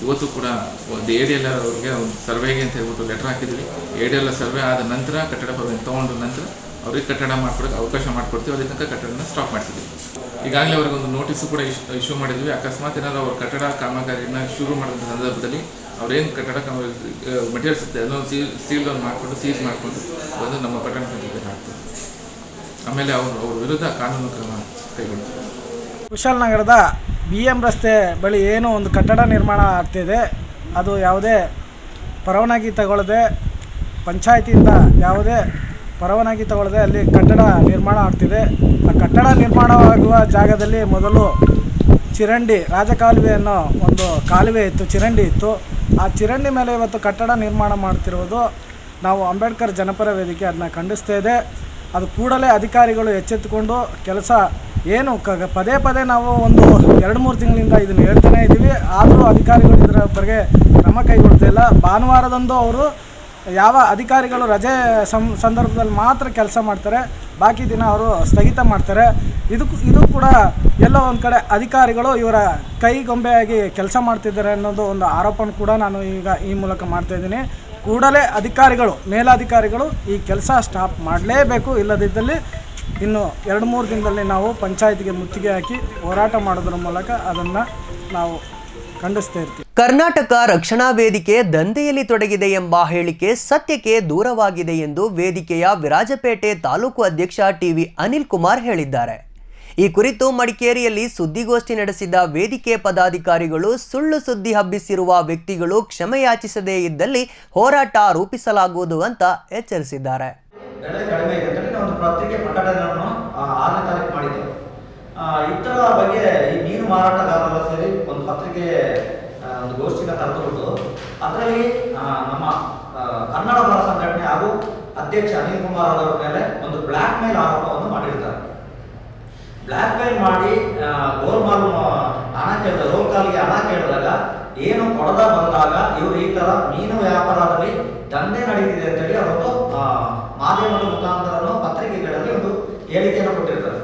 ಇವತ್ತು ಕೂಡ ಒಂದು ADLR ಅವ್ರಿಗೆ ಒಂದು ಸರ್ವೆಗೆ ಅಂತ ಹೇಳ್ಬಿಟ್ಟು ಲೆಟರ್ ಹಾಕಿದ್ವಿ. ADLR ಸರ್ವೆ ಆದ ನಂತರ ಕಟ್ಟಡ ಪರವಾನಗಿ ತೊಗೊಂಡು ನಂತರ ಅವ್ರಿಗೆ ಕಟ್ಟಡ ಮಾಡ್ಕೊಡೋಕ್ಕೆ ಅವಕಾಶ ಮಾಡಿಕೊಡ್ತೀವಿ. ಅದೇ ತನಕ ಕಟ್ಟಡನ ಸ್ಟಾಪ್ ಮಾಡ್ತಿದ್ವಿ. ಈಗಾಗಲೇ ಅವ್ರಿಗೆ ಒಂದು ನೋಟಿಸು ಕೂಡ ಇಶ್ಯೂ ಮಾಡಿದ್ವಿ. ಅಕಸ್ಮಾತ್ ಏನಾದರೂ ಅವ್ರ ಕಟ್ಟಡ ಕಾಮಗಾರಿನ ಶುರು ಮಾಡಿದ ಸಂದರ್ಭದಲ್ಲಿ ಅವ್ರೇನು ಕಟ್ಟಡ ಮೆಟೀರಿಯಲ್ಸ್ ಇರುತ್ತೆ ಅದನ್ನು ಸೀಲ್ ಡೌನ್ ಮಾಡಿಕೊಂಡು ಸೀಸ್ ಮಾಡಿಕೊಂಡು ಬಂದು ನಮ್ಮ ಪಟ್ಟಣ ಪಂಚಾಯತ್ಗೆ ಹಾಕ್ತೀವಿ. ಆಮೇಲೆ ಅವ್ರ ವಿರುದ್ಧ ಕಾನೂನು ಕ್ರಮ ಕೈಗೊಳ್ತೀವಿ. ಕುಶಾಲನಗರದ BM ರಸ್ತೆ ಬಳಿ ಏನು ಒಂದು ಕಟ್ಟಡ ನಿರ್ಮಾಣ ಆಗ್ತಿದೆ, ಅದು ಯಾವುದೇ ಪರವಾನಗಿ ತಗೊಳ್ಳದೆ, ಪಂಚಾಯತಿಯಿಂದ ಯಾವುದೇ ಪರವಾನಗಿ ತಗೊಳ್ಳದೆ ಅಲ್ಲಿ ಕಟ್ಟಡ ನಿರ್ಮಾಣ ಆಗ್ತಿದೆ. ಆ ಕಟ್ಟಡ ನಿರ್ಮಾಣವಾಗುವ ಜಾಗದಲ್ಲಿ ಮೊದಲು ಚಿರಂಡಿ ರಾಜಕಾಲುವೆ ಅನ್ನೋ ಒಂದು ಕಾಲುವೆ ಇತ್ತು, ಚಿರಂಡಿ ಇತ್ತು. ಆ ಚಿರಂಡಿ ಮೇಲೆ ಇವತ್ತು ಕಟ್ಟಡ ನಿರ್ಮಾಣ ಮಾಡ್ತಿರುವುದು ನಾವು ಅಂಬೇಡ್ಕರ್ ಜನಪರ ವೇದಿಕೆ ಅದನ್ನ ಖಂಡಿಸ್ತಾ ಇದೆ. ಅದು ಕೂಡಲೇ ಅಧಿಕಾರಿಗಳು ಎಚ್ಚೆತ್ತುಕೊಂಡು ಕೆಲಸ ಏನು ಪದೇ ಪದೇ ನಾವು ಒಂದು 2-3 ತಿಂಗಳಿಂದ ಇದನ್ನು ಹೇಳ್ತಾನೇ ಇದ್ದೀವಿ, ಆದರೂ ಅಧಿಕಾರಿಗಳು ಇದರ ಬಗ್ಗೆ ಕ್ರಮ ಕೈಗೊಳ್ತಿಲ್ಲ. ಭಾನುವಾರದಂದು ಅವರು ಯಾವ ಅಧಿಕಾರಿಗಳು ರಜೆ ಸಂದರ್ಭದಲ್ಲಿ ಮಾತ್ರ ಕೆಲಸ ಮಾಡ್ತಾರೆ, ಬಾಕಿ ದಿನ ಅವರು ಸ್ಥಗಿತ ಮಾಡ್ತಾರೆ. ಇದು ಕೂಡ ಎಲ್ಲೋ ಒಂದು ಕಡೆ ಅಧಿಕಾರಿಗಳು ಇವರ ಕೈಗೊಂಬೆಯಾಗಿ ಕೆಲಸ ಮಾಡ್ತಿದ್ದಾರೆ ಅನ್ನೋದು ಒಂದು ಆರೋಪನ ಕೂಡ ನಾನು ಈಗ ಈ ಮೂಲಕ ಮಾಡ್ತಾಯಿದ್ದೀನಿ. ಕೂಡಲೇ ಅಧಿಕಾರಿಗಳು, ಮೇಲಾಧಿಕಾರಿಗಳು ಈ ಕೆಲಸ ಸ್ಟಾಪ್ ಮಾಡಲೇಬೇಕು. ಇಲ್ಲದಿದ್ದಲ್ಲಿ ಇನ್ನು 2-3 ದಿನದಲ್ಲಿ ನಾವು ಪಂಚಾಯತ್ಗೆ ಮುತ್ತಿಗೆ ಹಾಕಿ ಹೋರಾಟ ಮಾಡೋದ್ರ ಮೂಲಕ ಅದನ್ನು ನಾವು ಖಂಡಿಸ್ತಾ ಇರ್ತೀವಿ. ಕರ್ನಾಟಕ ರಕ್ಷಣಾ ವೇದಿಕೆ ದಂಧೆಯಲ್ಲಿ ತೊಡಗಿದೆ ಎಂಬ ಹೇಳಿಕೆ ಸತ್ಯಕ್ಕೆ ದೂರವಾಗಿದೆ ಎಂದು ವೇದಿಕೆಯ ವಿರಾಜಪೇಟೆ ತಾಲೂಕು ಅಧ್ಯಕ್ಷ ಟಿವಿ ಅನಿಲ್ ಕುಮಾರ್ ಹೇಳಿದ್ದಾರೆ. ಈ ಕುರಿತು ಮಡಿಕೇರಿಯಲ್ಲಿ ಸುದ್ದಿಗೋಷ್ಠಿ ನಡೆಸಿದ ವೇದಿಕೆ ಪದಾಧಿಕಾರಿಗಳು ಸುಳ್ಳು ಸುದ್ದಿ ಹಬ್ಬಿಸಿರುವ ವ್ಯಕ್ತಿಗಳು ಕ್ಷಮೆಯಾಚಿಸದೇ ಇದ್ದಲ್ಲಿ ಹೋರಾಟ ರೂಪಿಸಲಾಗುವುದು ಅಂತ ಎಚ್ಚರಿಸಿದ್ದಾರೆ. ಪತ್ರಿಕೆ ಪ್ರಕಟಣೆಯನ್ನು 6ನೇ ತಾರೀಕು ಮಾಡಿದ್ದೆವು. ಇದರ ಬಗ್ಗೆ ಈ ಮೀನು ಮಾರಾಟಗಾರರ ಸೇರಿ ಒಂದು ಪತ್ರಿಕೆ ಒಂದು ಗೋಷ್ಠಿನ ಕರೆದುಬಿಟ್ಟು ಅದರಲ್ಲಿ ನಮ್ಮ ಕನ್ನಡ ಪರ ಸಂಘಟನೆ ಹಾಗೂ ಅಧ್ಯಕ್ಷ ಅನಿಲ್ ಕುಮಾರ್ ಅವರ ಮೇಲೆ ಒಂದು ಬ್ಲ್ಯಾಕ್ ಮೇಲ್ ಆರೋಪವನ್ನು ಮಾಡಿರ್ತಾರೆ. ಬ್ಲ್ಯಾಕ್ ಮೇಲ್ ಮಾಡಿ ಗೋಲ್ಮಾಲ್ ಹಣ ಕೇಳಿದ ರೋಲ್ ಕಾಲ್ಗೆ ಹಣ ಕೇಳಿದಾಗ ಏನು ಕೊಡದ ಬಂದಾಗ ಇವರು ಈ ತರ ಮೀನು ವ್ಯಾಪಾರದಲ್ಲಿ ದಂಧೆ ನಡೀತಿದೆ ಅಂತೇಳಿ ಅವರೊಂದು ಮಾಧ್ಯಮದ ಮುಖಾಂತರನು ಪತ್ರಿಕೆಗಳಲ್ಲಿ ಒಂದು ಹೇಳಿಕೆಯನ್ನು ಕೊಟ್ಟಿರ್ತಾರೆ.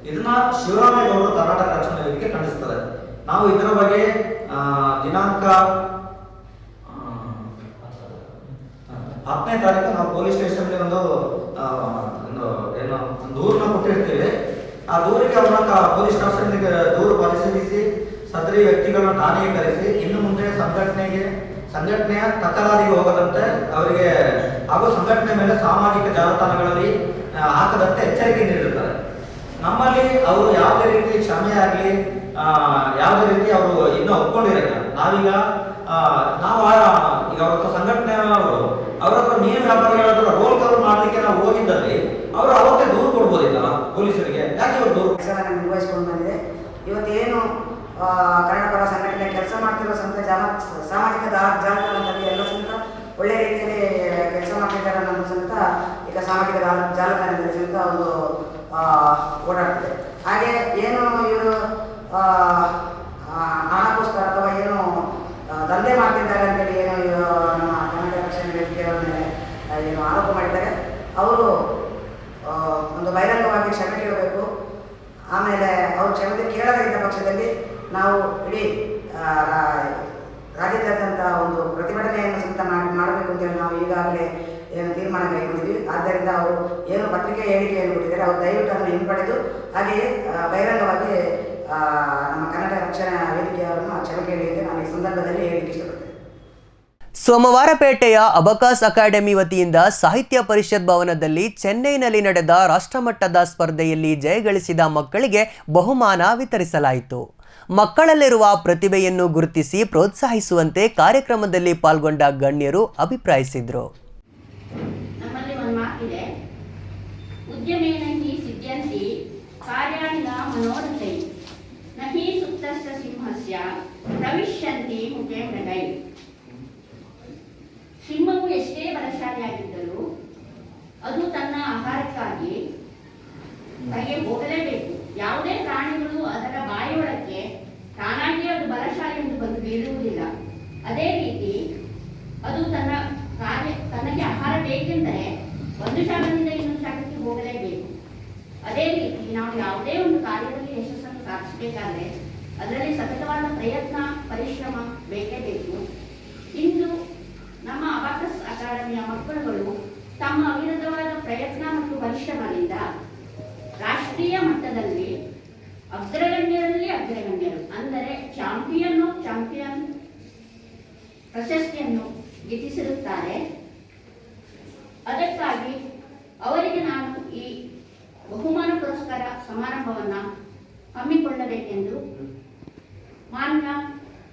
ಇದನ್ನ ಶಿವರಾಮೇಗೌಡರು ಕರ್ನಾಟಕ ರಕ್ಷಣಾ ವೇದಿಕೆ ಖಂಡಿಸ್ತದೆ. ನಾವು ಇದರ ಬಗ್ಗೆ ದಿನಾಂಕ 10ನೇ ತಾರೀಕು ನಾವು ಪೊಲೀಸ್ ಸ್ಟೇಷನ್ಗೆ ಒಂದು ದೂರನ್ನ ಕೊಟ್ಟಿರ್ತೀವಿ. ಆ ದೂರಿಗೆ ಅವರನ್ನ ಪೊಲೀಸ್ ಸ್ಟೇಷನ್ಗೆ ದೂರು ಪರಿಶೀಲಿಸಿ ಸದರಿ ವ್ಯಕ್ತಿಗಳನ್ನ ಠಾಣೆಗೆ ಕರೆಸಿ ಇನ್ನು ಮುಂದೆ ಸಂಘಟನೆಯ ತಕರಾರಿಗೆ ಹೋಗದಂತೆ ಅವರಿಗೆ ಹಾಗೂ ಸಂಘಟನೆ ಮೇಲೆ ಸಾಮಾಜಿಕ ಜಾಲತಾಣಗಳಲ್ಲಿ ಹಾಕದಂತೆ ಎಚ್ಚರಿಕೆ ನೀಡಿರ್ತಾರೆ. ನಮ್ಮಲ್ಲಿ ಅವರು ಯಾವುದೇ ರೀತಿ ಕ್ಷಮೆ ಆಗಲಿ ಯಾವುದೇ ರೀತಿ ಅವರು ಇನ್ನೂ ಒಪ್ಕೊಂಡಿರಲ್ಲ. ನಾವೀಗ ಈಗ ಅವ್ರ ಸಂಘಟನೆಯವರು ಅವ್ರ ಹತ್ರ ಮೀನು ವ್ಯಾಪಾರಿಗಳ ಹತ್ರ ರೋಲ್ ಕವರ್ ಮಾಡಲಿಕ್ಕೆ ನಾವು ಹೋಗಿದ್ದಲ್ಲಿ ಅವರು ಅವತ್ತೇ ದೂರು ಕೊಡ್ಬೋದಿತ್ತಲ್ಲ ಪೊಲೀಸರಿಗೆ. ಯಾಕೆ ಇವರು ದೂರು ನಿರ್ವಹಿಸಿಕೊಂಡು ಬಂದಿದೆ. ಇವತ್ತೇನು ಕನ್ನಡ ಪರ ಸಂಘಟನೆ ಕೆಲಸ ಮಾಡ್ತಿರೋ ಸಾಮಾಜಿಕ ಜಾಲತಾಣದಲ್ಲಿ ಎಲ್ಲ ಸಹಿತ ಒಳ್ಳೆ ರೀತಿಯಲ್ಲಿ ಕೆಲಸ ಮಾಡ್ತಿದ್ದಾರೆ ಅನ್ನೋದು ಸಹಿತ ಈಗ ಸಾಮಾಜಿಕ ಜಾಲತಾಣದಲ್ಲಿ ಸಹಿತ ಒಂದು ಓಡಾಡ್ತಿದೆ. ಹಾಗೆ ಏನು ಇವರು ಹಣಕ್ಕೋಸ್ಕರ ಅಥವಾ ಏನು ದಂಧೆ ಮಾಡ್ತಿದ್ದಾರೆ ಅಂತೇಳಿ ಏನು ನಮ್ಮ ಕನ್ನಡ ರಕ್ಷಣಾ ವೇದಿಕೆಯವರ ಮೇಲೆ ಏನು ಆರೋಪ ಮಾಡಿದ್ದಾರೆ, ಅವರು ಒಂದು ಬಹಿರಂಗವಾಗಿ ಕ್ಷಮೆ ಕೇಳಬೇಕು. ಆಮೇಲೆ ಅವರು ಕ್ಷಮತೆ ಕೇಳದೇ ಇದ್ದ ಪಕ್ಷದಲ್ಲಿ ನಾವು ಇಡೀ ರಾಜ್ಯಾದ್ಯಂತ ಒಂದು ಪ್ರತಿಭಟನೆಯನ್ನು ಸಹಿತ ಮಾಡಬೇಕು ಅಂತೇಳಿ ನಾವು ಈಗಾಗಲೇ ಏನು ತೀರ್ಮಾನ ಕೈಗೊಂಡಿದ್ವಿ. ಆದ್ದರಿಂದ ಅವರು ಏನು ಪತ್ರಿಕೆ ಹೇಳಿಕೆಯನ್ನು ಕೊಟ್ಟಿದ್ದಾರೆ ಅವರು ದಯವಿಟ್ಟು ಅದನ್ನು ಹಿಂಪಡೆದು ಹಾಗೆಯೇ ಬಹಿರಂಗವಾಗಿ ನಮ್ಮ ಕನ್ನಡ ರಕ್ಷಣಾ ವೇದಿಕೆಯವರನ್ನು ಕ್ಷಮೆ ಕೇಳಿ ಅಂತ ನಾನು ಈ ಸಂದರ್ಭದಲ್ಲಿ ಹೇಳಲಿಕ್ಕೆ ಇಷ್ಟಪಡ್ತೇನೆ. ಸೋಮವಾರಪೇಟೆಯ ಅಬಕಾಸ್ ಅಕಾಡೆಮಿ ವತಿಯಿಂದ ಸಾಹಿತ್ಯ ಪರಿಷತ್ ಭವನದಲ್ಲಿ ಚೆನ್ನೈನಲ್ಲಿ ನಡೆದ ರಾಷ್ಟ್ರಮಟ್ಟದ ಸ್ಪರ್ಧೆಯಲ್ಲಿ ಜಯಗಳಿಸಿದ ಮಕ್ಕಳಿಗೆ ಬಹುಮಾನ ವಿತರಿಸಲಾಯಿತು. ಮಕ್ಕಳಲ್ಲಿರುವ ಪ್ರತಿಭೆಯನ್ನು ಗುರುತಿಸಿ ಪ್ರೋತ್ಸಾಹಿಸುವಂತೆ ಕಾರ್ಯಕ್ರಮದಲ್ಲಿ ಪಾಲ್ಗೊಂಡ ಗಣ್ಯರು ಅಭಿಪ್ರಾಯಿಸಿದರು. ನಮ್ಮಲ್ಲಿ ಒಂದು ಮಾತಿದೆ, ಉದ್ಯಮೇನ ಹಿ ಸಿದ್ಧ್ಯಂತಿ ಕಾರ್ಯಾಣಿ ನ ಮನೋರಥೈ ನಹಿ ಸುಪ್ತಸ್ಯ ಸಿಂಹಸ್ಯ ಪ್ರವಿಶ್ಯಂತಿ ಮುಖೇ ಮೃಗೈ. ಸಿಂಹವು ಎಷ್ಟೇ ಬಲಶಾಲಿಯಾಗಿದ್ದರೂ ಅದು ತನ್ನ ಆಹಾರಕ್ಕಾಗಿ ಹೊರಗೆ ಹೋಗಲೇಬೇಕು. ಯಾವುದೇ ಪ್ರಾಣಿಗಳು ಅದರ ಬಾಯಿಯೊಳಕ್ಕೆ ತಾನಾಗಿಯೇ ಅದು ಬಲಶಾಲಿ ಎಂದು ಬಂದು ಬೀಳುವುದಿಲ್ಲ. ಅದೇ ರೀತಿ ಅದು ತನಗೆ ಆಹಾರ ಬೇಕೆಂದರೆ ಒಂದು ಶಾಖದಿಂದ ಇನ್ನೊಂದು ಶಾಖಕ್ಕೆ ಹೋಗಲೇಬೇಕು. ಅದೇ ರೀತಿ ನಾವು ಯಾವುದೇ ಒಂದು ಕಾರ್ಯದಲ್ಲಿ ಯಶಸ್ಸನ್ನು ಸಾಧಿಸಬೇಕಾದ್ರೆ ಅದರಲ್ಲಿ ಸತತವಾದ ಪ್ರಯತ್ನ ಪರಿಶ್ರಮ ಬೇಕೇ ಬೇಕು. ಇಂದು ನಮ್ಮ ಅಬಾಕಸ್ ಅಕಾಡೆಮಿಯ ಮಕ್ಕಳುಗಳು ತಮ್ಮ ಅವಿರತವಾದ ಪ್ರಯತ್ನ ಮತ್ತು ಪರಿಶ್ರಮದಿಂದ ರಾಷ್ಟ್ರೀಯ ಮಟ್ಟದಲ್ಲಿ ಅಗ್ರಗಣ್ಯರಲ್ಲಿ ಅಗ್ರಗಣ್ಯರು ಅಂದರೆ ಚಾಂಪಿಯನ್ ಪ್ರಶಸ್ತಿಯನ್ನು ಗಿಟ್ಟಿಸಿರುತ್ತಾರೆ. ಅದಕ್ಕಾಗಿ ಅವರಿಗೆ ನಾನು ಈ ಬಹುಮಾನ ಪುರಸ್ಕಾರ ಸಮಾರಂಭವನ್ನು ಹಮ್ಮಿಕೊಳ್ಳಬೇಕೆಂದು ಮಾನ್ಯ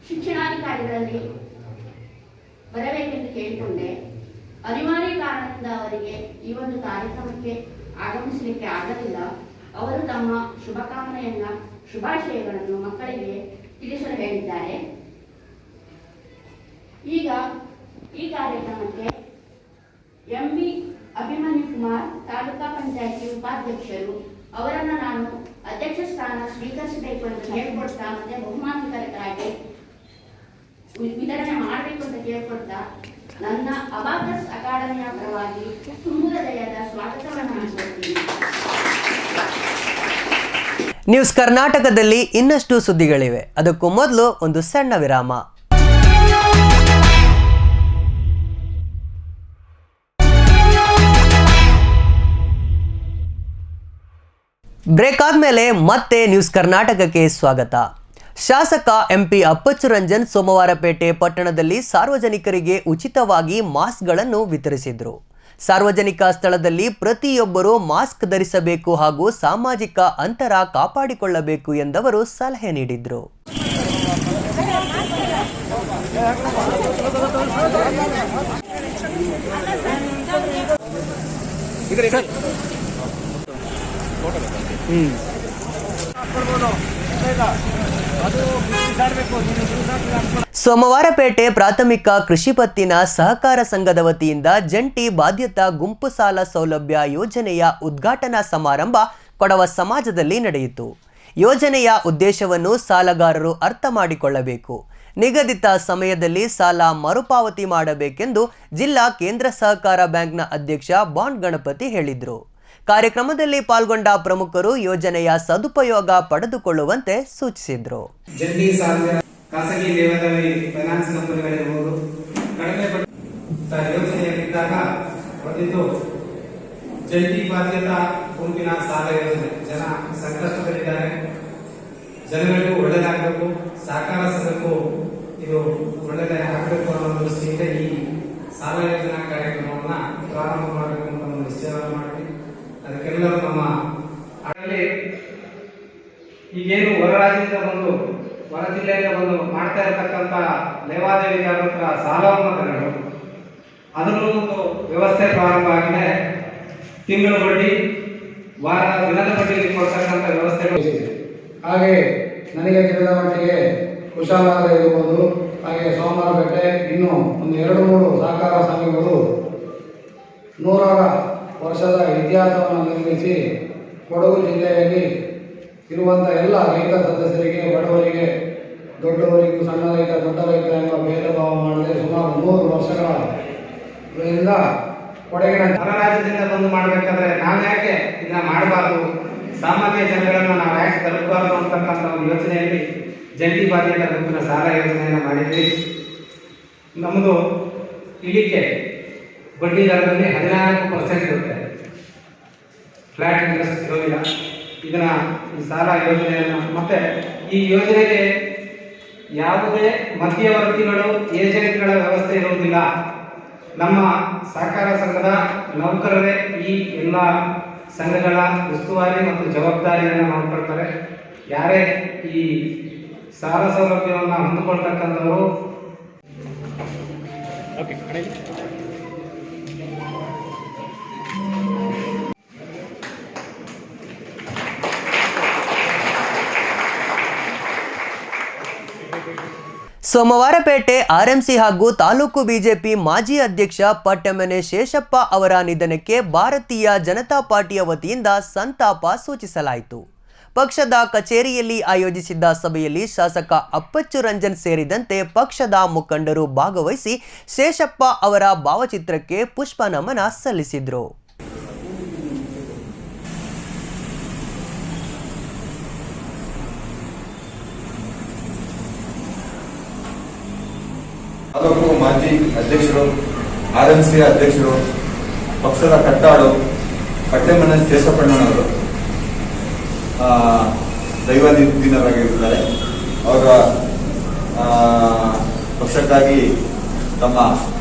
ಶಿಕ್ಷಣಾಧಿಕಾರಿಗಳಲ್ಲಿ ಬರಬೇಕೆಂದು ಕೇಳಿಕೊಂಡೆ. ಅನಿವಾರ್ಯ ಕಾರಣದಿಂದ ಅವರಿಗೆ ಈ ಒಂದು ಕಾರ್ಯಕ್ರಮಕ್ಕೆ ಆಗಮಿಸಲಿಕ್ಕೆ ಆಗಲಿಲ್ಲ. ಅವರು ತಮ್ಮ ಶುಭಾಶಯಗಳನ್ನು ಮಕ್ಕಳಿಗೆ ತಿಳಿಸಲು ಹೇಳಿದ್ದಾರೆ. ಈಗ ಈ ಕಾರ್ಯಕ್ರಮಕ್ಕೆ MB ಅಭಿಮನ್ಯು ಕುಮಾರ್ ತಾಲೂಕಾ ಪಂಚಾಯತಿ ಉಪಾಧ್ಯಕ್ಷರು ಅವರನ್ನು ನಾನು ಅಧ್ಯಕ್ಷ ಸ್ಥಾನ ಸ್ವೀಕರಿಸಬೇಕು ಅಂತ ಕೇಳ್ಕೊಳ್ತಾ ಮತ್ತೆ ಬಹುಮಾನಿತರಾಗಿ ವಿತರಣೆ ಮಾಡಬೇಕು ಅಂತ ಕೇಳ್ಕೊಳ್ತಾ ನನ್ನ ಅಬಾಕಸ್ ಅಕಾಡೆಮಿಯ ಪರವಾಗಿ ತುಂಬ ಹೃದಯದ ಸ್ವಾಗತವನ್ನು ಮಾಡಿಕೊಡ್ತೀನಿ. ನ್ಯೂಸ್ ಕರ್ನಾಟಕದಲ್ಲಿ ಇನ್ನಷ್ಟು ಸುದ್ದಿಗಳಿವೆ. ಅದಕ್ಕೂ ಮೊದಲು ಒಂದು ಸಣ್ಣ ವಿರಾಮ. ಬ್ರೇಕ್ ಆದ್ಮೇಲೆ ಮತ್ತೆ ನ್ಯೂಸ್ ಕರ್ನಾಟಕಕ್ಕೆ ಸ್ವಾಗತ. ಶಾಸಕ ಎಂಪಿ ಅಪ್ಪಚ್ಚು ರಂಜನ್ ಸೋಮವಾರಪೇಟೆ ಪಟ್ಟಣದಲ್ಲಿ ಸಾರ್ವಜನಿಕರಿಗೆ ಉಚಿತವಾಗಿ ಮಾಸ್ಕ್ಗಳನ್ನು ವಿತರಿಸಿದರು. ಸಾರ್ವಜನಿಕ ಸ್ಥಳದಲ್ಲಿ ಪ್ರತಿಯೊಬ್ಬರೂ ಮಾಸ್ಕ್ ಧರಿಸಬೇಕು ಹಾಗೂ ಸಾಮಾಜಿಕ ಅಂತರ ಕಾಪಾಡಿಕೊಳ್ಳಬೇಕು ಎಂದವರು ಸಲಹೆ ನೀಡಿದರು. ಸೋಮವಾರಪೇಟೆ ಪ್ರಾಥಮಿಕ ಕೃಷಿ ಪತ್ತಿನ ಸಹಕಾರ ಸಂಘದ ವತಿಯಿಂದ ಜಂಟಿ ಬಾಧ್ಯತಾ ಗುಂಪು ಸಾಲ ಸೌಲಭ್ಯ ಯೋಜನೆಯ ಉದ್ಘಾಟನಾ ಸಮಾರಂಭ ಕೊಡವ ಸಮಾಜದಲ್ಲಿ ನಡೆಯಿತು. ಯೋಜನೆಯ ಉದ್ದೇಶವನ್ನು ಸಾಲಗಾರರು ಅರ್ಥ ಮಾಡಿಕೊಳ್ಳಬೇಕು, ನಿಗದಿತ ಸಮಯದಲ್ಲಿ ಸಾಲ ಮರುಪಾವತಿ ಮಾಡಬೇಕೆಂದು ಜಿಲ್ಲಾ ಕೇಂದ್ರ ಸಹಕಾರ ಬ್ಯಾಂಕ್ನ ಅಧ್ಯಕ್ಷ ಬಾಂಡ್ ಗಣಪತಿ ಹೇಳಿದರು. ಕಾರ್ಯಕ್ರಮದಲ್ಲಿ ಪಾಲ್ಗೊಂಡ ಪ್ರಮುಖರು ಯೋಜನೆಯ ಸದುಪಯೋಗ ಪಡೆದುಕೊಳ್ಳುವಂತೆ ಸೂಚಿಸಿದರು. ಜಂಟಿ ಸಾಲ ಖಾಸಗಿ ಲೇವಾದೇವಿ ಫೈನಾನ್ಸ್ ಕಂಪನಿಗಳಿರ್ಬೋದು ಕಡಿಮೆ ಯೋಜನೆಯಲ್ಲಿದ್ದಾಗ ಒಂದಿದ್ದು ಜಂಟಿ ಬಾಧ್ಯತಾ ಗುಂಪಿನ ಸಾಲ ಯೋಜನೆ. ಜನ ಸಂಕಷ್ಟದಲ್ಲಿದ್ದಾರೆ, ಜನಗಳಿಗೂ ಒಳ್ಳೆಯದಾಗಬೇಕು, ಸಹಕಾರ ಸಂಘಕ್ಕೂ ಇದು ಒಳ್ಳೆಯದೇ ಆಗಬೇಕು ಅನ್ನೋ ಒಂದು ದೃಷ್ಟಿಯಿಂದ ಈ ಸಾಲ ಯೋಜನಾ ಕಾರ್ಯಕ್ರಮವನ್ನ ಪ್ರಾರಂಭ ಮಾಡಬೇಕು ಅಂತ ಒಂದು ನಿಶ್ಚಯವನ್ನು ಮಾಡಿ ಅದಕ್ಕೆಲ್ಲರೂ ನಮ್ಮ ಅದರಲ್ಲಿ ಈಗೇನು ಹೊರ ರಾಜ್ಯದಿಂದ ಬಂದು ಹೊರ ಜಿಲ್ಲೆಯಿಂದ ಬಂದು ಮಾಡ್ತಾ ಇರತಕ್ಕಂಥ ಲೇವಾದೇವಿಗಾರರ ಹತ್ರ ಸಾಲವನ್ನು ತಗೊಂಡು ಅದರಲ್ಲೂ ಒಂದು ವ್ಯವಸ್ಥೆ ಪ್ರಾರಂಭ ಆಗಿದೆ. ತಿಂಗಳ ಬಡ್ಡಿ, ದಿನದ ಬಡ್ಡಿ ಕೊಡ್ತಕ್ಕಂಥ ವ್ಯವಸ್ಥೆಗಳು ಇದೆ. ಹಾಗೆ ನನಗೆ ತಿಳಿದ ಮಟ್ಟಿಗೆ ಕುಶಾಲನಗರ ಇರಬಹುದು, ಹಾಗೆ ಸೋಮವಾರಪೇಟೆ ಇನ್ನೂ ಒಂದು 2-3 ಸಹಕಾರ ಸಂಘಗಳು 100 ವರ್ಷದ ಇತಿಹಾಸವನ್ನು ನಿರ್ಮಿಸಿ ಕೊಡಗು ಜಿಲ್ಲೆಯಲ್ಲಿ ಇರುವಂಥ ಎಲ್ಲ ರೈತ ಸದಸ್ಯರಿಗೆ, ಬಡವರಿಗೆ, ದೊಡ್ಡವರಿಗೂ, ಸಣ್ಣ ರೈತ ದೊಡ್ಡ ರೈತ ಎಂಬ ಭೇದ ಭಾವ ಮಾಡದೆ ಸುಮಾರು 100 ವರ್ಷಗಳಿಂದ ಕೊಡಗಿನ ಹೊರ ರಾಜ್ಯದಿಂದ ಬಂದು ಮಾಡಬೇಕಾದ್ರೆ ನಾವು ಯಾಕೆ ಇದನ್ನ ಮಾಡಬಾರ್ದು, ಸಾಮಾನ್ಯ ಜನಗಳನ್ನ ನಾವು ಯಾಕೆ ತಲುಪಬಾರ್ದು ಅಂತಕ್ಕಂಥ ಒಂದು ಯೋಚನೆಯಲ್ಲಿ ಜಂಟಿ ಬಾಧ್ಯತಾ ಗುಂಪಿನ ಸಾಲ ಯೋಜನೆಯನ್ನು ಮಾಡಿದ್ವಿ. ನಮ್ಮದು ಇಳಿಕೆ ಬಡ್ಡಿ ದರದಲ್ಲಿ 14% ಇರುತ್ತೆ, ಫ್ಲಾಟ್ ಇಂಟ್ರೆಸ್ಟ್ ಇರೋದಿಲ್ಲ. ಇದನ್ನ ಈ ಸಾಲ ಯೋಜನೆಯನ್ನು ಮತ್ತೆ ಈ ಯೋಜನೆಗೆ ಯಾವುದೇ ಮಧ್ಯವರ್ತಿಗಳು, ಏಜೆಂಟ್ಗಳ ವ್ಯವಸ್ಥೆ ಇರುವುದಿಲ್ಲ. ನಮ್ಮ ಸಹಕಾರ ಸಂಘದ ನೌಕರರೇ ಈ ಎಲ್ಲ ಸಂಘಗಳ ಉಸ್ತುವಾರಿ ಮತ್ತು ಜವಾಬ್ದಾರಿಯನ್ನು ನೋಡ್ಕೊಳ್ತಾರೆ. ಯಾರೇ ಈ ಸಾಲ ಸೌಲಭ್ಯವನ್ನು ಹೊಂದಿಕೊಳ್ತಕ್ಕಂಥವರು ಸೋಮವಾರಪೇಟೆ ಆರ್ಎಂಸಿ ಹಾಗೂ ತಾಲೂಕು ಬಿಜೆಪಿ ಮಾಜಿ ಅಧ್ಯಕ್ಷ ಪಟ್ಟಮನೆ ಶೇಷಪ್ಪ ಅವರ ನಿಧನಕ್ಕೆ ಭಾರತೀಯ ಜನತಾ ಪಾರ್ಟಿಯ ವತಿಯಿಂದ ಸಂತಾಪ ಸೂಚಿಸಲಾಯಿತು. ಪಕ್ಷದ ಕಚೇರಿಯಲ್ಲಿ ಆಯೋಜಿಸಿದ್ದ ಸಭೆಯಲ್ಲಿ ಶಾಸಕ ಅಪ್ಪಚ್ಚು ರಂಜನ್ ಸೇರಿದಂತೆ ಪಕ್ಷದ ಮುಖಂಡರು ಭಾಗವಹಿಸಿ ಶೇಷಪ್ಪ ಅವರ ಭಾವಚಿತ್ರಕ್ಕೆ ಪುಷ್ಪ ನಮನ ಸಲ್ಲಿಸಿದರು. ತಾಲೂಕು ಮಾಜಿ ಅಧ್ಯಕ್ಷರು, ಆರ್ಎಂಸಿ ಅಧ್ಯಕ್ಷರು, ಪಕ್ಷದ ಕಟ್ಟಾಳು ಪಟ್ಟಮನೆ ಶೇಷಪ್ಪಣ್ಣನವರು ದೈವಾಧೀನರಾಗಿರುತ್ತಾರೆ. ಅವರ ಪಕ್ಷಕ್ಕಾಗಿ ತಮ್ಮ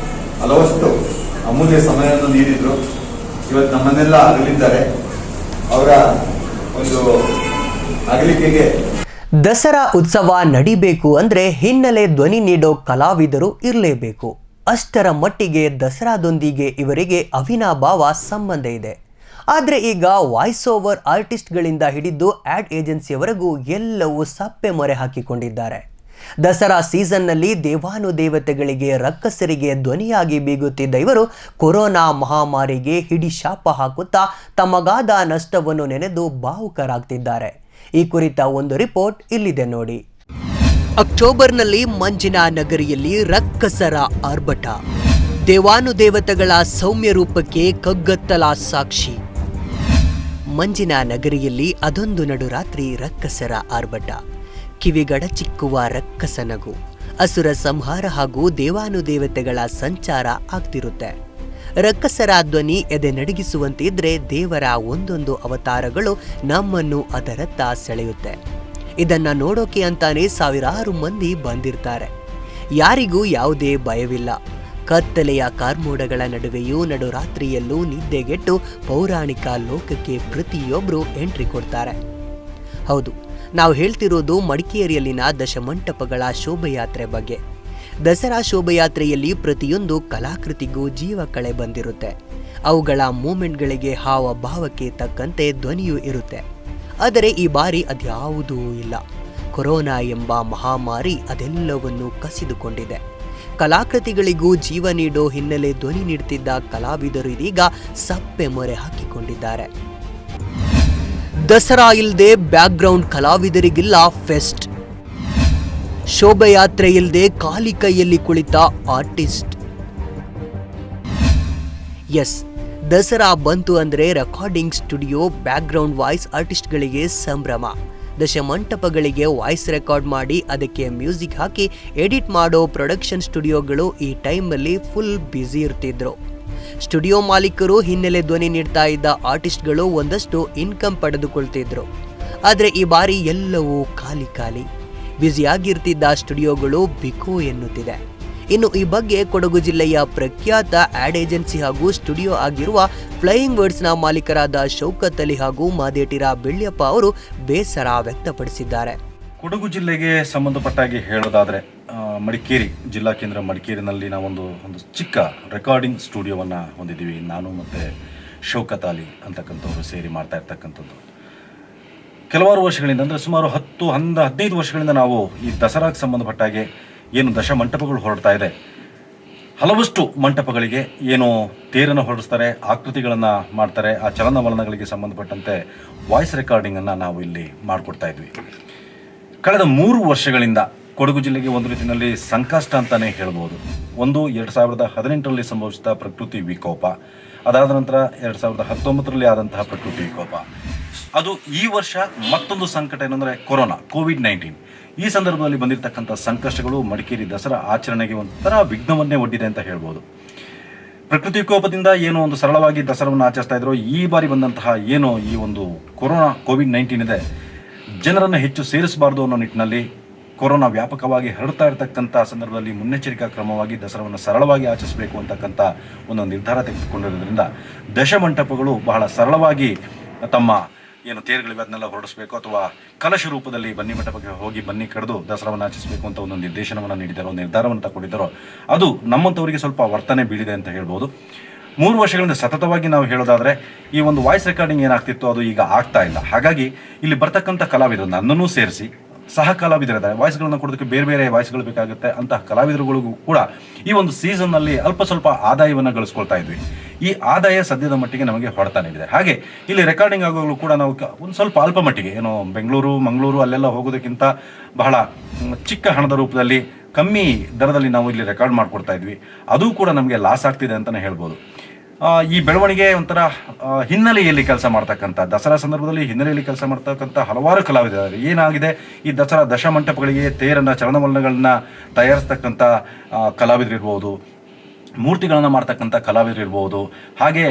ಹಲವಷ್ಟು ಅಮೂಲ್ಯ ಸಮಯವನ್ನು ನೀಡಿದ್ರು. ಇವತ್ತು ನಮ್ಮನ್ನೆಲ್ಲ ಅಗಲಿದ್ದಾರೆ. ಅವರ ಒಂದು ಅಗಲಿಕೆಗೆ ದಸರಾ ಉತ್ಸವ ನಡಿಬೇಕು ಅಂದರೆ ಹಿನ್ನೆಲೆ ಧ್ವನಿ ನೀಡೋ ಕಲಾವಿದರು ಇರಲೇಬೇಕು. ಅಷ್ಟರ ಮಟ್ಟಿಗೆ ದಸರಾದೊಂದಿಗೆ ಇವರಿಗೆ ಅವಿನಾಭಾವ ಸಂಬಂಧ ಇದೆ. ಆದರೆ ಈಗ ವಾಯ್ಸ್ ಓವರ್ ಆರ್ಟಿಸ್ಟ್ಗಳಿಂದ ಹಿಡಿದು ಆ್ಯಡ್ ಏಜೆನ್ಸಿಯವರೆಗೂ ಎಲ್ಲವೂ ಸಪ್ಪೆ ಮೊರೆ ಹಾಕಿಕೊಂಡಿದ್ದಾರೆ. ದಸರಾ ಸೀಸನ್ನಲ್ಲಿ ದೇವಾನುದೇವತೆಗಳಿಗೆ ರಕ್ಕಸರಿಗೆ ಧ್ವನಿಯಾಗಿ ಬೀಗುತ್ತಿದ್ದ ಇವರು ಕೊರೋನಾ ಮಹಾಮಾರಿಗೆ ಹಿಡಿಶಾಪ ಹಾಕುತ್ತಾ ತಮಗಾದ ನಷ್ಟವನ್ನು ನೆನೆದು ಭಾವುಕರಾಗ್ತಿದ್ದಾರೆ. ಈ ಕುರಿತ ಒಂದು ರಿಪೋರ್ಟ್ ಇಲ್ಲಿದೆ ನೋಡಿ. ಅಕ್ಟೋಬರ್ನಲ್ಲಿ ಮಂಜಿನ ನಗರಿಯಲ್ಲಿ ರಕ್ಕಸರ ಆರ್ಭಟ, ದೇವಾನುದೇವತೆಗಳ ಸೌಮ್ಯ ರೂಪಕ್ಕೆ ಕಗ್ಗತ್ತಲ ಸಾಕ್ಷಿ. ಮಂಜಿನ ನಗರಿಯಲ್ಲಿ ಅದೊಂದು ನಡುರಾತ್ರಿ ರಕ್ಕಸರ ಆರ್ಭಟ, ಕಿವಿಗಡಚಿಕ್ಕುವ ರಕ್ಕಸ ನಗು, ಅಸುರ ಸಂಹಾರ ಹಾಗೂ ದೇವಾನುದೇವತೆಗಳ ಸಂಚಾರ ಆಗ್ತಿರುತ್ತೆ. ರಕ್ಕಸರ ಧ್ವನಿ ಎದೆ ನಡುಗಿಸುವಂತಿದ್ರೆ ದೇವರ ಒಂದೊಂದು ಅವತಾರಗಳು ನಮ್ಮನ್ನು ಅದರತ್ತ ಸೆಳೆಯುತ್ತೆ. ಇದನ್ನ ನೋಡೋಕೆ ಅಂತಾನೆ ಸಾವಿರಾರು ಮಂದಿ ಬಂದಿರ್ತಾರೆ. ಯಾರಿಗೂ ಯಾವುದೇ ಭಯವಿಲ್ಲ. ಕತ್ತಲೆಯ ಕಾರ್ಮೋಡಗಳ ನಡುವೆಯೂ ನಡುರಾತ್ರಿಯಲ್ಲೂ ನಿದ್ದೆಗೆಟ್ಟು ಪೌರಾಣಿಕ ಲೋಕಕ್ಕೆ ಪ್ರತಿಯೊಬ್ಬರು ಎಂಟ್ರಿ ಕೊಡ್ತಾರೆ. ಹೌದು, ನಾವು ಹೇಳ್ತಿರೋದು ಮಡಿಕೇರಿಯಲ್ಲಿನ ದಶಮಂಟಪಗಳ ಶೋಭಯಾತ್ರೆ ಬಗ್ಗೆ. ದಸರಾ ಶೋಭಯಾತ್ರೆಯಲ್ಲಿ ಪ್ರತಿಯೊಂದು ಕಲಾಕೃತಿಗೂ ಜೀವ ಕಳೆ ಬಂದಿರುತ್ತೆ. ಅವುಗಳ ಮೂಮೆಂಟ್ಗಳಿಗೆ ಹಾವಭಾವಕ್ಕೆ ತಕ್ಕಂತೆ ಧ್ವನಿಯೂ ಇರುತ್ತೆ. ಆದರೆ ಈ ಬಾರಿ ಅದ್ಯಾವುದೂ ಇಲ್ಲ. ಕೊರೋನಾ ಎಂಬ ಮಹಾಮಾರಿ ಅದೆಲ್ಲವನ್ನು ಕಸಿದುಕೊಂಡಿದೆ. ಕಲಾಕೃತಿಗಳಿಗೂ ಜೀವ ನೀಡೋ ಹಿನ್ನೆಲೆ ಧ್ವನಿ ನೀಡುತ್ತಿದ್ದ ಕಲಾವಿದರು ಇದೀಗ ಸಪ್ಪೆ ಮೊರೆ ಹಾಕಿಕೊಂಡಿದ್ದಾರೆ. ದಸರಾ ಇಲ್ಲದೆ ಬ್ಯಾಕ್ಗ್ರೌಂಡ್ ಕಲಾವಿದರಿಗಿಲ್ಲ ಫೆಸ್ಟ್. ಶೋಭಯಾತ್ರೆ ಇಲ್ಲದೆ ಖಾಲಿ ಕೈಯಲ್ಲಿ ಕುಳಿತ ಆರ್ಟಿಸ್ಟ್. ಎಸ್, ದಸರಾ ಬಂತು ಅಂದರೆ ರೆಕಾರ್ಡಿಂಗ್ ಸ್ಟುಡಿಯೋ, ಬ್ಯಾಕ್ಗ್ರೌಂಡ್ ವಾಯ್ಸ್ ಆರ್ಟಿಸ್ಟ್ಗಳಿಗೆ ಸಂಭ್ರಮ. ದಶಮಂಟಪಗಳಿಗೆ ವಾಯ್ಸ್ ರೆಕಾರ್ಡ್ ಮಾಡಿ ಅದಕ್ಕೆ ಮ್ಯೂಸಿಕ್ ಹಾಕಿ ಎಡಿಟ್ ಮಾಡೋ ಪ್ರೊಡಕ್ಷನ್ ಸ್ಟುಡಿಯೋಗಳು ಈ ಟೈಮಲ್ಲಿ ಫುಲ್ ಬ್ಯುಸಿ ಇರ್ತಿದ್ರು. ಸ್ಟುಡಿಯೋ ಮಾಲೀಕರು ಹಿನ್ನೆಲೆ ಧ್ವನಿ ನೀಡ್ತಾ ಇದ್ದ ಆರ್ಟಿಸ್ಟ್ಗಳು ಒಂದಷ್ಟು ಇನ್ಕಮ್ ಪಡೆದುಕೊಳ್ತಿದ್ರು. ಆದರೆ ಈ ಬಾರಿ ಎಲ್ಲವೂ ಖಾಲಿ ಖಾಲಿ. ಬ್ಯುಸಿಯಾಗಿರ್ತಿದ್ದ ಸ್ಟುಡಿಯೋಗಳು ಬಿಕೋ ಎನ್ನುತ್ತಿದೆ. ಇನ್ನು ಈ ಬಗ್ಗೆ ಕೊಡಗು ಜಿಲ್ಲೆಯ ಪ್ರಖ್ಯಾತ ಆಡ್ ಏಜೆನ್ಸಿ ಹಾಗೂ ಸ್ಟುಡಿಯೋ ಆಗಿರುವ ಫ್ಲೈಯಿಂಗ್ ವರ್ಡ್ಸ್ನ ಮಾಲೀಕರಾದ ಶೌಕತ್ ಅಲಿ ಹಾಗೂ ಮಾದೇಟಿರ ಬೆಳ್ಳಿಯಪ್ಪ ಅವರು ಬೇಸರ ವ್ಯಕ್ತಪಡಿಸಿದ್ದಾರೆ. ಕೊಡಗು ಜಿಲ್ಲೆಗೆ ಸಂಬಂಧಪಟ್ಟಾಗಿ ಹೇಳೋದಾದರೆ ಮಡಿಕೇರಿ ಜಿಲ್ಲಾ ಕೇಂದ್ರ ಮಡಿಕೇರಿನಲ್ಲಿ ನಾವೊಂದು ಚಿಕ್ಕ ರೆಕಾರ್ಡಿಂಗ್ ಸ್ಟುಡಿಯೋವನ್ನು ಹೊಂದಿದ್ದೀವಿ. ನಾನು ಮತ್ತು ಶೌಕತ್ ಅಲಿ ಅಂತಕ್ಕಂಥವ್ರು ಸೇರಿ ಮಾಡ್ತಾ ಇರ್ತಕ್ಕಂಥದ್ದು. ಕೆಲವಾರು ವರ್ಷಗಳಿಂದ, ಅಂದರೆ ಸುಮಾರು 10-15 ವರ್ಷಗಳಿಂದ ನಾವು ಈ ದಸರಾಗೆ ಸಂಬಂಧಪಟ್ಟಾಗೆ ಏನು ದಶ ಮಂಟಪಗಳು ಹೊರಡ್ತಾ ಇದೆ, ಹಲವಷ್ಟು ಮಂಟಪಗಳಿಗೆ ಏನು ತೇರನ್ನು ಹೊರಡಿಸ್ತಾರೆ, ಆಕೃತಿಗಳನ್ನು ಮಾಡ್ತಾರೆ, ಆ ಚಲನವಲನಗಳಿಗೆ ಸಂಬಂಧಪಟ್ಟಂತೆ ವಾಯ್ಸ್ ರೆಕಾರ್ಡಿಂಗನ್ನು ನಾವು ಇಲ್ಲಿ ಮಾಡಿಕೊಡ್ತಾ ಇದ್ವಿ. ಕಳೆದ 3 ವರ್ಷಗಳಿಂದ ಕೊಡಗು ಜಿಲ್ಲೆಗೆ ಒಂದು ರೀತಿಯಲ್ಲಿ ಸಂಕಷ್ಟ ಅಂತಲೇ ಹೇಳ್ಬೋದು. ಒಂದು 2018ರಲ್ಲಿ ಸಂಭವಿಸಿದ ಪ್ರಕೃತಿ ವಿಕೋಪ, ಅದಾದ ನಂತರ 2019ರಲ್ಲಿ ಆದಂತಹ ಪ್ರಕೃತಿ ವಿಕೋಪ, ಅದು ಈ ವರ್ಷ ಮತ್ತೊಂದು ಸಂಕಟ ಏನಂದರೆ ಕೊರೋನಾ, ಕೋವಿಡ್-19. ಈ ಸಂದರ್ಭದಲ್ಲಿ ಬಂದಿರತಕ್ಕಂಥ ಸಂಕಷ್ಟಗಳು ಮಡಿಕೇರಿ ದಸರಾ ಆಚರಣೆಗೆ ಒಂಥರ ವಿಘ್ನವನ್ನೇ ಒಡ್ಡಿದೆ ಅಂತ ಹೇಳ್ಬೋದು. ಪ್ರಕೃತಿ ವಿಕೋಪದಿಂದ ಏನು ಒಂದು ಸರಳವಾಗಿ ದಸರಾವನ್ನು ಆಚರಿಸ್ತಾ ಇದ್ರು, ಈ ಬಾರಿ ಬಂದಂತಹ ಏನು ಈ ಒಂದು ಕೊರೋನಾ ಕೋವಿಡ್-19 ಇದೆ, ಜನರನ್ನು ಹೆಚ್ಚು ಸೇರಿಸಬಾರ್ದು ಅನ್ನೋ ನಿಟ್ಟಿನಲ್ಲಿ ಕೊರೋನಾ ವ್ಯಾಪಕವಾಗಿ ಹರಡ್ತಾ ಇರತಕ್ಕಂಥ ಸಂದರ್ಭದಲ್ಲಿ ಮುನ್ನೆಚ್ಚರಿಕಾ ಕ್ರಮವಾಗಿ ದಸರಾವನ್ನು ಸರಳವಾಗಿ ಆಚರಿಸಬೇಕು ಅಂತಕ್ಕಂಥ ಒಂದು ನಿರ್ಧಾರ ತೆಗೆದುಕೊಂಡಿರೋದ್ರಿಂದ ದಶಮಂಟಪಗಳು ಬಹಳ ಸರಳವಾಗಿ ತಮ್ಮ ಏನು ತೇರುಗಳಿವೆ ಅದನ್ನೆಲ್ಲ ಹೊರಡಿಸಬೇಕು, ಅಥವಾ ಕಲಶ ರೂಪದಲ್ಲಿ ಬನ್ನಿ ಮಂಟಪಕ್ಕೆ ಹೋಗಿ ಬನ್ನಿ ಕಡಿದು ದಸರಾವನ್ನು ಆಚರಿಸಬೇಕು ಅಂತ ಒಂದು ನಿರ್ದೇಶನವನ್ನು ನೀಡಿದ್ದಾರೋ, ನಿರ್ಧಾರವನ್ನು ತಗೊಂಡಿದ್ದಾರೋ, ಅದು ನಮ್ಮಂಥವರಿಗೆ ಸ್ವಲ್ಪ ವರ್ತನೆ ಬೀಳಿದೆ ಅಂತ ಹೇಳ್ಬೋದು. 3 ವರ್ಷಗಳಿಂದ ಸತತವಾಗಿ ನಾವು ಹೇಳೋದಾದರೆ ಈ ಒಂದು ವಾಯ್ಸ್ ರೆಕಾರ್ಡಿಂಗ್ ಏನಾಗ್ತಿತ್ತು ಅದು ಈಗ ಆಗ್ತಾ ಇಲ್ಲ. ಹಾಗಾಗಿ ಇಲ್ಲಿ ಬರ್ತಕ್ಕಂಥ ಕಲಾವಿದರು, ನನ್ನನ್ನು ಸೇರಿಸಿ ಸಹ ಕಲಾವಿದರಿದ್ದಾರೆ, ವಾಯ್ಸ್ಗಳನ್ನು ಕೊಡೋದಕ್ಕೆ ಬೇರೆ ಬೇರೆ ವಾಯ್ಸ್ಗಳು ಬೇಕಾಗುತ್ತೆ. ಅಂತಹ ಕಲಾವಿದರುಗಳಿಗೂ ಕೂಡ ಈ ಒಂದು ಸೀಸನ್ನಲ್ಲಿ ಅಲ್ಪ ಸ್ವಲ್ಪ ಆದಾಯವನ್ನು ಗಳಿಸ್ಕೊಳ್ತಾ ಇದ್ವಿ. ಈ ಆದಾಯ ಸದ್ಯದ ಮಟ್ಟಿಗೆ ನಮಗೆ ಹೊಡೆತ ನೀಡಿದೆ. ಹಾಗೆ ಇಲ್ಲಿ ರೆಕಾರ್ಡಿಂಗ್ ಆಗೋಗಳು ಕೂಡ ನಾವು ಒಂದು ಸ್ವಲ್ಪ ಅಲ್ಪ ಮಟ್ಟಿಗೆ ಏನೋ ಬೆಂಗಳೂರು, ಮಂಗಳೂರು ಅಲ್ಲೆಲ್ಲ ಹೋಗೋದಕ್ಕಿಂತ ಬಹಳ ಚಿಕ್ಕ ಹಣದ ರೂಪದಲ್ಲಿ ಕಮ್ಮಿ ದರದಲ್ಲಿ ನಾವು ಇಲ್ಲಿ ರೆಕಾರ್ಡ್ ಮಾಡಿಕೊಡ್ತಾ ಇದ್ವಿ. ಅದು ಕೂಡ ನಮಗೆ ಲಾಸ್ ಆಗ್ತಿದೆ ಅಂತಲೇ ಹೇಳ್ಬೋದು. ಈ ಬೆಳವಣಿಗೆ ಒಂಥರ ಹಿನ್ನೆಲೆಯಲ್ಲಿ ಕೆಲಸ ಮಾಡ್ತಕ್ಕಂಥ, ದಸರಾ ಸಂದರ್ಭದಲ್ಲಿ ಹಿನ್ನೆಲೆಯಲ್ಲಿ ಕೆಲಸ ಮಾಡ್ತಕ್ಕಂಥ ಹಲವಾರು ಕಲಾವಿದರು ಏನಾಗಿದೆ, ಈ ದಸರಾ ದಶಮಂಟಪಗಳಿಗೆ ತೇರನ್ನು, ಚಲನವಲನಗಳನ್ನ ತಯಾರಿಸ್ತಕ್ಕಂಥ ಕಲಾವಿದರಿರ್ಬೋದು, ಮೂರ್ತಿಗಳನ್ನು ಮಾಡ್ತಕ್ಕಂಥ ಕಲಾವಿದರಿರ್ಬೋದು, ಹಾಗೆ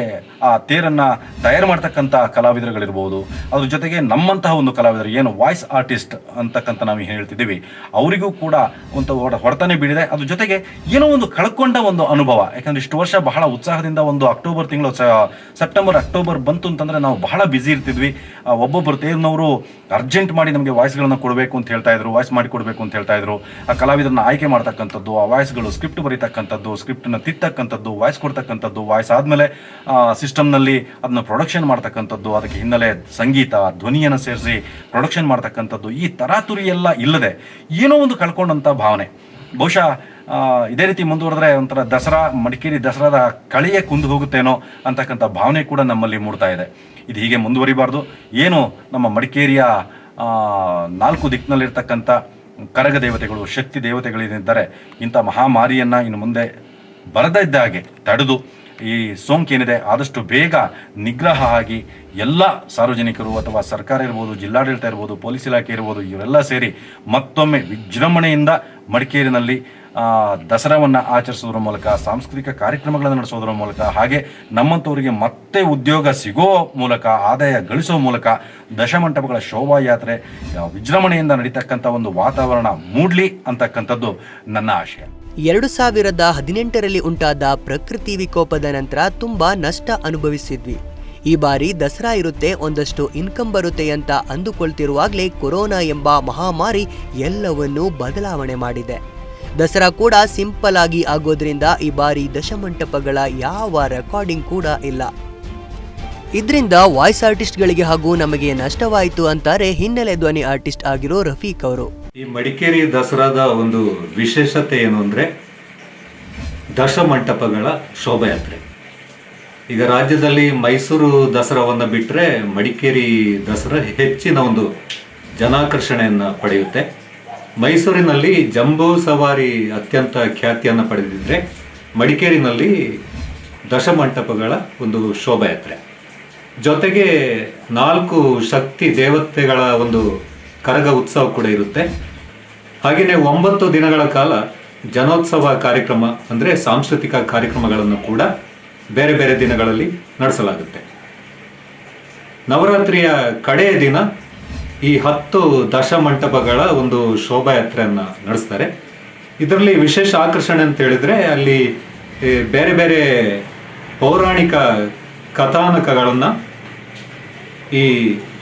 ಆ ತೇರನ್ನು ತಯಾರು ಮಾಡ್ತಕ್ಕಂಥ ಕಲಾವಿದರುಗಳಿರ್ಬೋದು, ಅದ್ರ ಜೊತೆಗೆ ನಮ್ಮಂತಹ ಒಂದು ಕಲಾವಿದರು ಏನು ವಾಯ್ಸ್ ಆರ್ಟಿಸ್ಟ್ ಅಂತಕ್ಕಂಥ ನಾವು ಹೇಳ್ತಿದ್ದೀವಿ, ಅವರಿಗೂ ಕೂಡ ಒಂದು ಹೊಡೆತನೇ ಬೀಳಿದೆ. ಅದ್ರ ಜೊತೆಗೆ ಏನೋ ಒಂದು ಕಳ್ಕೊಂಡ ಒಂದು ಅನುಭವ. ಯಾಕಂದರೆ ಇಷ್ಟು ವರ್ಷ ಬಹಳ ಉತ್ಸಾಹದಿಂದ ಒಂದು ಅಕ್ಟೋಬರ್ ತಿಂಗಳು, ಸೆಪ್ಟೆಂಬರ್ ಅಕ್ಟೋಬರ್ ಬಂತು ಅಂತಂದರೆ ನಾವು ಬಹಳ ಬ್ಯುಸಿ ಇರ್ತಿದ್ವಿ. ಒಬ್ಬೊಬ್ಬರು ತೇರಿನವರು ಅರ್ಜೆಂಟ್ ಮಾಡಿ ನಮಗೆ ವಾಯ್ಸ್ಗಳನ್ನು ಕೊಡಬೇಕು ಅಂತ ಹೇಳ್ತಾ ಇದ್ರು, ವಾಯ್ಸ್ ಮಾಡಿ ಕೊಡಬೇಕು ಅಂತ ಹೇಳ್ತಾ ಇದ್ರು. ಆ ಕಲಾವಿದರನ್ನ ಆಯ್ಕೆ ಮಾಡ್ತಕ್ಕಂಥದ್ದು, ಆ ವಾಯ್ಸ್ಗಳು ಸ್ಕ್ರಿಪ್ಟ್ ಬರೀತಕ್ಕಂಥದ್ದು, ಸ್ಕ್ರಿಪ್ಟನ್ನು ತಿತ್ತಕ್ಕಂಥದ್ದು, ವಾಯ್ಸ್ ಕೊಡ್ತಕ್ಕಂಥದ್ದು, ವಾಯ್ಸ್ ಆದಮೇಲೆ ಸಿಸ್ಟಮ್ನಲ್ಲಿ ಅದನ್ನ ಪ್ರೊಡಕ್ಷನ್ ಮಾಡ್ತಕ್ಕಂಥದ್ದು, ಅದಕ್ಕೆ ಹಿನ್ನೆಲೆ ಸಂಗೀತ ಧ್ವನಿಯನ್ನು ಸೇರಿಸಿ ಪ್ರೊಡಕ್ಷನ್ ಮಾಡ್ತಕ್ಕಂಥದ್ದು, ಈ ತರಾತುರಿ ಎಲ್ಲ ಇಲ್ಲದೆ ಏನೋ ಒಂದು ಕಳ್ಕೊಂಡಂಥ ಭಾವನೆ. ಬಹುಶಃ ಇದೇ ರೀತಿ ಮುಂದುವರೆದ್ರೆ ಒಂಥರ ಮಡಿಕೇರಿ ದಸರಾದ ಕಳೆಯೇ ಕುಂದು ಹೋಗುತ್ತೇನೋ ಅಂತಕ್ಕಂಥ ಭಾವನೆ ಕೂಡ ನಮ್ಮಲ್ಲಿ ಮೂಡ್ತಾ ಇದೆ. ಇದು ಹೀಗೆ ಮುಂದುವರಿಬಾರ್ದು. ಏನು ನಮ್ಮ ಮಡಿಕೇರಿಯ 4 ದಿಕ್ಕಿನಲ್ಲಿರ್ತಕ್ಕಂಥ ಕರಗ ದೇವತೆಗಳು, ಶಕ್ತಿ ದೇವತೆಗಳೇನಿದ್ದಾರೆ, ಇಂಥ ಮಹಾಮಾರಿಯನ್ನು ಇನ್ನು ಮುಂದೆ ಬರದೇ ಇದ್ದ ಹಾಗೆ ತಡೆದು ಈ ಸೋಂಕೇನಿದೆ ಆದಷ್ಟು ಬೇಗ ನಿಗ್ರಹ ಆಗಿ ಎಲ್ಲ ಸಾರ್ವಜನಿಕರು ಅಥವಾ ಸರ್ಕಾರ ಇರ್ಬೋದು, ಜಿಲ್ಲಾಡಳಿತ ಇರ್ಬೋದು, ಪೊಲೀಸ್ ಇಲಾಖೆ ಇರ್ಬೋದು, ಇವರೆಲ್ಲ ಸೇರಿ ಮತ್ತೊಮ್ಮೆ ವಿಜೃಂಭಣೆಯಿಂದ ಮಡಿಕೇರಿನಲ್ಲಿ ದಸರಾವನ್ನು ಆಚರಿಸೋದ್ರ ಮೂಲಕ, ಸಾಂಸ್ಕೃತಿಕ ಕಾರ್ಯಕ್ರಮಗಳನ್ನು ನಡೆಸೋದ್ರ ಮೂಲಕ, ಹಾಗೆ ನಮ್ಮಂಥವರಿಗೆ ಮತ್ತೆ ಉದ್ಯೋಗ ಸಿಗೋ ಮೂಲಕ, ಆದಾಯ ಗಳಿಸೋ ಮೂಲಕ ದಶಮಂಟಪಗಳ ಶೋಭಾಯಾತ್ರೆ ವಿಜೃಂಭಣೆಯಿಂದ ನಡೀತಕ್ಕಂಥ ಒಂದು ವಾತಾವರಣ ಮೂಡ್ಲಿ ಅಂತಕ್ಕಂಥದ್ದು ನನ್ನ ಆಶಯ. 2018ರಲ್ಲಿ ಉಂಟಾದ ಪ್ರಕೃತಿ ವಿಕೋಪದ ನಂತರ ತುಂಬಾ ನಷ್ಟ ಅನುಭವಿಸಿದ್ವಿ. ಈ ಬಾರಿ ದಸರಾ ಇರುತ್ತೆ, ಒಂದಷ್ಟು ಇನ್ಕಮ್ ಬರುತ್ತೆ ಅಂತ ಅಂದುಕೊಳ್ತಿರುವಾಗಲೇ ಕೊರೋನಾ ಎಂಬ ಮಹಾಮಾರಿ ಎಲ್ಲವನ್ನೂ ಬದಲಾವಣೆ ಮಾಡಿದೆ. ದಸರಾ ಕೂಡ ಸಿಂಪಲ್ ಆಗಿ ಆಗೋದ್ರಿಂದ ಈ ಬಾರಿ ದಶಮಂಟಪಗಳ ಯಾವ ರೆಕಾರ್ಡಿಂಗ್ ಕೂಡ ಇಲ್ಲ. ಇದರಿಂದ ವಾಯ್ಸ್ ಆರ್ಟಿಸ್ಟ್ಗಳಿಗೆ ಹಾಗೂ ನಮಗೆ ನಷ್ಟವಾಯಿತು ಅಂತಾರೆ ಹಿನ್ನೆಲೆ ಧ್ವನಿ ಆರ್ಟಿಸ್ಟ್ ಆಗಿರೋ ರಫೀಕ್ ಅವರು. ಈ ಮಡಿಕೇರಿ ದಸರಾದ ಒಂದು ವಿಶೇಷತೆ ಏನು ಅಂದರೆ ದಶಮಂಟಪಗಳ ಶೋಭಾಯಾತ್ರೆ. ಈಗ ರಾಜ್ಯದಲ್ಲಿ ಮೈಸೂರು ದಸರಾವನ್ನು ಬಿಟ್ಟರೆ ಮಡಿಕೇರಿ ದಸರಾ ಹೆಚ್ಚಿನ ಒಂದು ಜನಾಕರ್ಷಣೆಯನ್ನು ಪಡೆಯುತ್ತೆ. ಮೈಸೂರಿನಲ್ಲಿ ಜಂಬೂ ಸವಾರಿ ಅತ್ಯಂತ ಖ್ಯಾತಿಯನ್ನು ಪಡೆದಿದ್ದರೆ ಮಡಿಕೇರಿನಲ್ಲಿ ದಶಮಂಟಪಗಳ ಒಂದು ಶೋಭಾಯಾತ್ರೆ, ಜೊತೆಗೆ 4 ಶಕ್ತಿ ದೇವತೆಗಳ ಒಂದು ಕರಗ ಉತ್ಸವ ಕೂಡ ಇರುತ್ತೆ. ಹಾಗೆಯೇ 9 ದಿನಗಳ ಕಾಲ ಜನೋತ್ಸವ ಕಾರ್ಯಕ್ರಮ ಅಂದರೆ ಸಾಂಸ್ಕೃತಿಕ ಕಾರ್ಯಕ್ರಮಗಳನ್ನು ಕೂಡ ಬೇರೆ ಬೇರೆ ದಿನಗಳಲ್ಲಿ ನಡೆಸಲಾಗುತ್ತೆ. ನವರಾತ್ರಿಯ ಕಡೆಯ ದಿನ ಈ 10 ದಶಮಂಟಪಗಳ ಒಂದು ಶೋಭಾಯಾತ್ರೆಯನ್ನು ನಡೆಸ್ತಾರೆ. ಇದರಲ್ಲಿ ವಿಶೇಷ ಆಕರ್ಷಣೆ ಅಂತ ಹೇಳಿದರೆ ಅಲ್ಲಿ ಬೇರೆ ಬೇರೆ ಪೌರಾಣಿಕ ಕಥಾನಕಗಳನ್ನು ಈ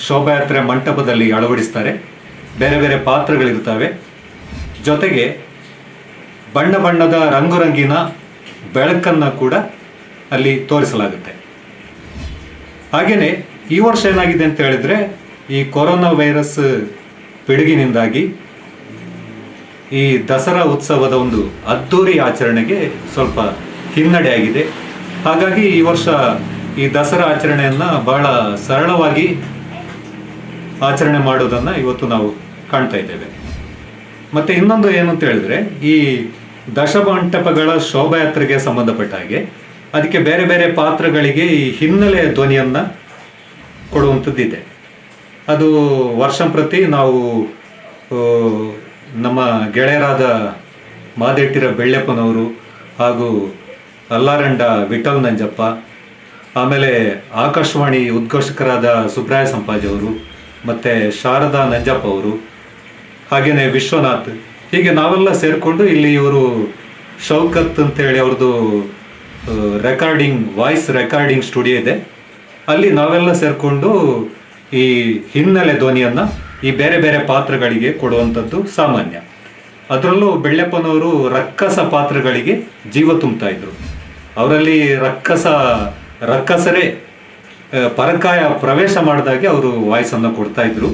ಶೋಭಾಯಾತ್ರೆ ಮಂಟಪದಲ್ಲಿ ಅಳವಡಿಸ್ತಾರೆ. ಬೇರೆ ಬೇರೆ ಪಾತ್ರಗಳಿರ್ತವೆ. ಜೊತೆಗೆ ಬಣ್ಣ ಬಣ್ಣದ ರಂಗುರಂಗಿನ ಬೆಳಕನ್ನು ಕೂಡ ಅಲ್ಲಿ ತೋರಿಸಲಾಗುತ್ತೆ. ಹಾಗೆಯೇ ಈ ವರ್ಷ ಏನಾಗಿದೆ ಅಂತ ಹೇಳಿದರೆ ಈ ಕೊರೋನಾ ವೈರಸ್ ಪಿಡುಗಿನಿಂದಾಗಿ ಈ ದಸರಾ ಉತ್ಸವದ ಒಂದು ಅದ್ದೂರಿ ಆಚರಣೆಗೆ ಸ್ವಲ್ಪ ಹಿನ್ನಡೆ ಆಗಿದೆ. ಹಾಗಾಗಿ ಈ ವರ್ಷ ಈ ದಸರಾ ಆಚರಣೆಯನ್ನು ಬಹಳ ಸರಳವಾಗಿ ಆಚರಣೆ ಮಾಡೋದನ್ನು ಇವತ್ತು ನಾವು ಕಾಣ್ತಾ ಇದ್ದೇವೆ. ಮತ್ತು ಇನ್ನೊಂದು ಏನು ಅಂತ ಹೇಳಿದ್ರೆ ಈ ದಶಮಂಟಪಗಳ ಶೋಭಾಯಾತ್ರೆಗೆ ಸಂಬಂಧಪಟ್ಟ ಹಾಗೆ ಅದಕ್ಕೆ ಬೇರೆ ಬೇರೆ ಪಾತ್ರಗಳಿಗೆ ಈ ಹಿನ್ನೆಲೆ ಧ್ವನಿಯನ್ನು ಕೊಡುವಂಥದ್ದಿದೆ. ಅದು ವರ್ಷಂಪ್ರತಿ ನಾವು ನಮ್ಮ ಗೆಳೆಯರಾದ ಮಾದೆಟ್ಟಿರ ಬೆಳ್ಳೆಪ್ಪನವರು ಹಾಗೂ ಅಲ್ಲಾರಂಡ ವಿಠಲ್ ನಂಜಪ್ಪ, ಆಮೇಲೆ ಆಕಾಶವಾಣಿ ಉದ್ಘೋಷಕರಾದ ಸುಬ್ರಾಯ ಸಂಪಾಜ್ ಅವರು, ಮತ್ತು ಶಾರದಾ ನಂಜಪ್ಪ ಅವರು, ಹಾಗೆಯೇ ವಿಶ್ವನಾಥ್, ಹೀಗೆ ನಾವೆಲ್ಲ ಸೇರಿಕೊಂಡು ಇಲ್ಲಿ ಇವರು ಶೌಕತ್ ಅಂತೇಳಿ ಅವ್ರದ್ದು ವಾಯ್ಸ್ ರೆಕಾರ್ಡಿಂಗ್ ಸ್ಟುಡಿಯೋ ಇದೆ. ಅಲ್ಲಿ ನಾವೆಲ್ಲ ಸೇರಿಕೊಂಡು ಈ ಹಿನ್ನೆಲೆ ಧ್ವನಿಯನ್ನು ಈ ಬೇರೆ ಬೇರೆ ಪಾತ್ರಗಳಿಗೆ ಕೊಡುವಂಥದ್ದು ಸಾಮಾನ್ಯ. ಅದರಲ್ಲೂ ಬೆಳ್ಳೆಪ್ಪನವರು ರಕ್ಕಸ ಪಾತ್ರಗಳಿಗೆ ಜೀವ ತುಂಬ್ತಾ ಇದ್ರು. ಅವರಲ್ಲಿ ರಕ್ಕಸರೇ ಪರಕಾಯ ಪ್ರವೇಶ ಮಾಡಿದಾಗೆ ಅವರು ವಾಯ್ಸನ್ನು ಕೊಡ್ತಾ ಇದ್ರು.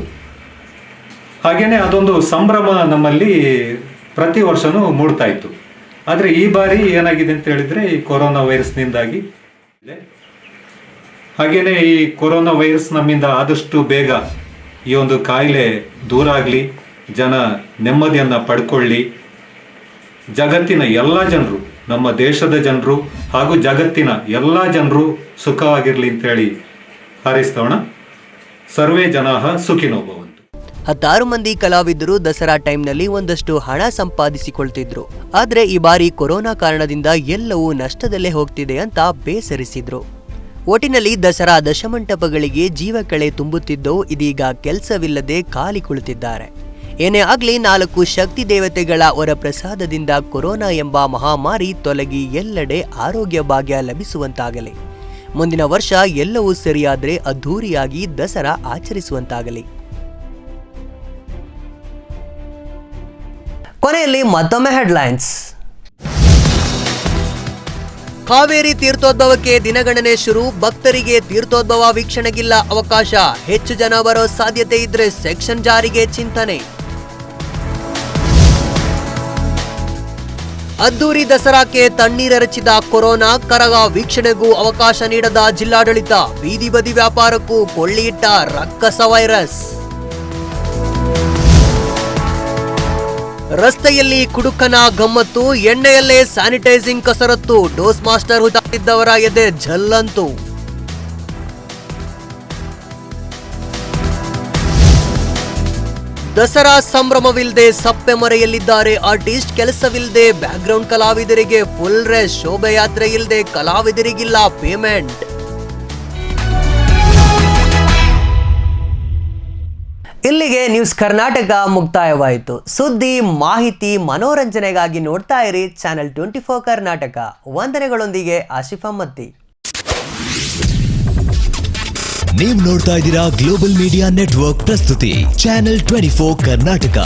ಹಾಗೆಯೇ ಅದೊಂದು ಸಂಭ್ರಮ ನಮ್ಮಲ್ಲಿ ಪ್ರತಿ ವರ್ಷವೂ ಮೂಡ್ತಾ ಇತ್ತು. ಆದರೆ ಈ ಬಾರಿ ಏನಾಗಿದೆ ಅಂತ ಹೇಳಿದರೆ ಈ ಕೊರೋನಾ ವೈರಸ್ನಿಂದಾಗಿ, ಹಾಗೆಯೇ ಈ ಕೊರೋನಾ ವೈರಸ್ ನಮ್ಮಿಂದ ಆದಷ್ಟು ಬೇಗ ಈ ಒಂದು ಕಾಯಿಲೆ ದೂರ ಆಗಲಿ, ಜನ ನೆಮ್ಮದಿಯನ್ನು ಪಡ್ಕೊಳ್ಳಿ, ಜಗತ್ತಿನ ಎಲ್ಲ ಜನರು, ನಮ್ಮ ದೇಶದ ಜನರು ಹಾಗೂ ಜಗತ್ತಿನ ಎಲ್ಲ ಜನರು ಸುಖವಾಗಿರಲಿ ಅಂತೇಳಿ ಹಾರೈಸ್ತೋಣ. ಸರ್ವೇ ಜನಾಃ ಸುಖಿನೋ ಭವಂತು. 16 ಮಂದಿ ಕಲಾವಿದರು ದಸರಾ ಟೈಮ್ನಲ್ಲಿ ಒಂದಷ್ಟು ಹಣ ಸಂಪಾದಿಸಿಕೊಳ್ತಿದ್ರು. ಆದ್ರೆ ಈ ಬಾರಿ ಕೊರೋನಾ ಕಾರಣದಿಂದ ಎಲ್ಲವೂ ನಷ್ಟದಲ್ಲೇ ಹೋಗ್ತಿದೆ ಅಂತ ಬೇಸರಿಸಿದ್ರು. ಒಟ್ಟಿನಲ್ಲಿ ದಸರಾ ದಶಮಂಟಪಗಳಿಗೆ ಜೀವಕಳೆ ತುಂಬುತ್ತಿದ್ದು ಇದೀಗ ಕೆಲಸವಿಲ್ಲದೆ ಖಾಲಿ ಕುಳಿತಿದ್ದಾರೆ. ಏನೇ ಆಗ್ಲಿ 4 ಶಕ್ತಿ ದೇವತೆಗಳ ವರಪ್ರಸಾದದಿಂದ ಕೊರೋನಾ ಎಂಬ ಮಹಾಮಾರಿ ತೊಲಗಿ ಎಲ್ಲೆಡೆ ಆರೋಗ್ಯ ಭಾಗ್ಯ ಲಭಿಸುವಂತಾಗಲಿ. ಮುಂದಿನ ವರ್ಷ ಎಲ್ಲವೂ ಸರಿಯಾದ್ರೆ ಅದ್ಧೂರಿಯಾಗಿ ದಸರಾ ಆಚರಿಸುವಂತಾಗಲಿ. ಕೊನೆಯಲ್ಲಿ ಮತ್ತೊಮ್ಮೆ ಹೆಡ್ಲೈನ್ಸ್. ಕಾವೇರಿ ತೀರ್ಥೋದ್ಭವಕ್ಕೆ ದಿನಗಣನೆ ಶುರು, ಭಕ್ತರಿಗೆ ತೀರ್ಥೋದ್ಭವ ವೀಕ್ಷಣೆಗಿಲ್ಲ ಅವಕಾಶ, ಹೆಚ್ಚು ಜನ ಬರೋ ಸಾಧ್ಯತೆ ಇದ್ರೆ ಸೆಕ್ಷನ್ ಜಾರಿಗೆ ಚಿಂತನೆ. ಅದ್ದೂರಿ ದಸರಾಕ್ಕೆ ತಣ್ಣೀರೆರಚಿದ ಕೊರೋನಾ, ಕರಗ ವೀಕ್ಷಣೆಗೂ ಅವಕಾಶ ನೀಡದ ಜಿಲ್ಲಾಡಳಿತ, ಬೀದಿ ಬದಿ ವ್ಯಾಪಾರಕ್ಕೂ ಕೊಳ್ಳಿಯಿಟ್ಟ ರಕ್ಕಸ ವೈರಸ್. ರಸ್ತೆಯಲ್ಲಿ ಕುಡುಕನ ಗಮ್ಮತ್ತು, ಎಣ್ಣೆಯಲ್ಲೇ ಸ್ಯಾನಿಟೈಸಿಂಗ್ ಕಸರತ್ತು, ಡೋಸ್ ಮಾಸ್ಟರ್ ಹುದ್ದಾಡಿದ್ದವರ ಎದೆ ಝಲ್ಲಂತು. ದಸರಾ ಸಂಭ್ರಮವಿಲ್ಲದೆ ಸಪ್ಪೆ ಮರೆಯಲ್ಲಿದ್ದಾರೆ ಆರ್ಟಿಸ್ಟ್, ಕೆಲಸವಿಲ್ಲದೆ ಬ್ಯಾಕ್ಗ್ರೌಂಡ್ ಕಲಾವಿದರಿಗೆ ಫುಲ್ ರೆಸ್ಟ್, ಶೋಭಾಯಾತ್ರೆ ಇಲ್ಲದೆ ಕಲಾವಿದರಿಗಿಲ್ಲ ಪೇಮೆಂಟ್. ಇಲ್ಲಿಗೆ ನ್ಯೂಸ್ ಕರ್ನಾಟಕ ಮುಕ್ತಾಯವಾಯಿತು. ಸುದ್ದಿ, ಮಾಹಿತಿ, ಮನೋರಂಜನೆಗಾಗಿ ನೋಡ್ತಾ ಇರಿ ಚಾನೆಲ್ 24 ಕರ್ನಾಟಕ. ವಂದನೆಗಳೊಂದಿಗೆ ಆಶಿಫ್ ಅಮ್ಮತ್ತಿ. ನೀವು ನೋಡ್ತಾ ಇದ್ದೀರಾ ಗ್ಲೋಬಲ್ ಮೀಡಿಯಾ ನೆಟ್ವರ್ಕ್ ಪ್ರಸ್ತುತಿ ಚಾನೆಲ್ 24 ಕರ್ನಾಟಕ.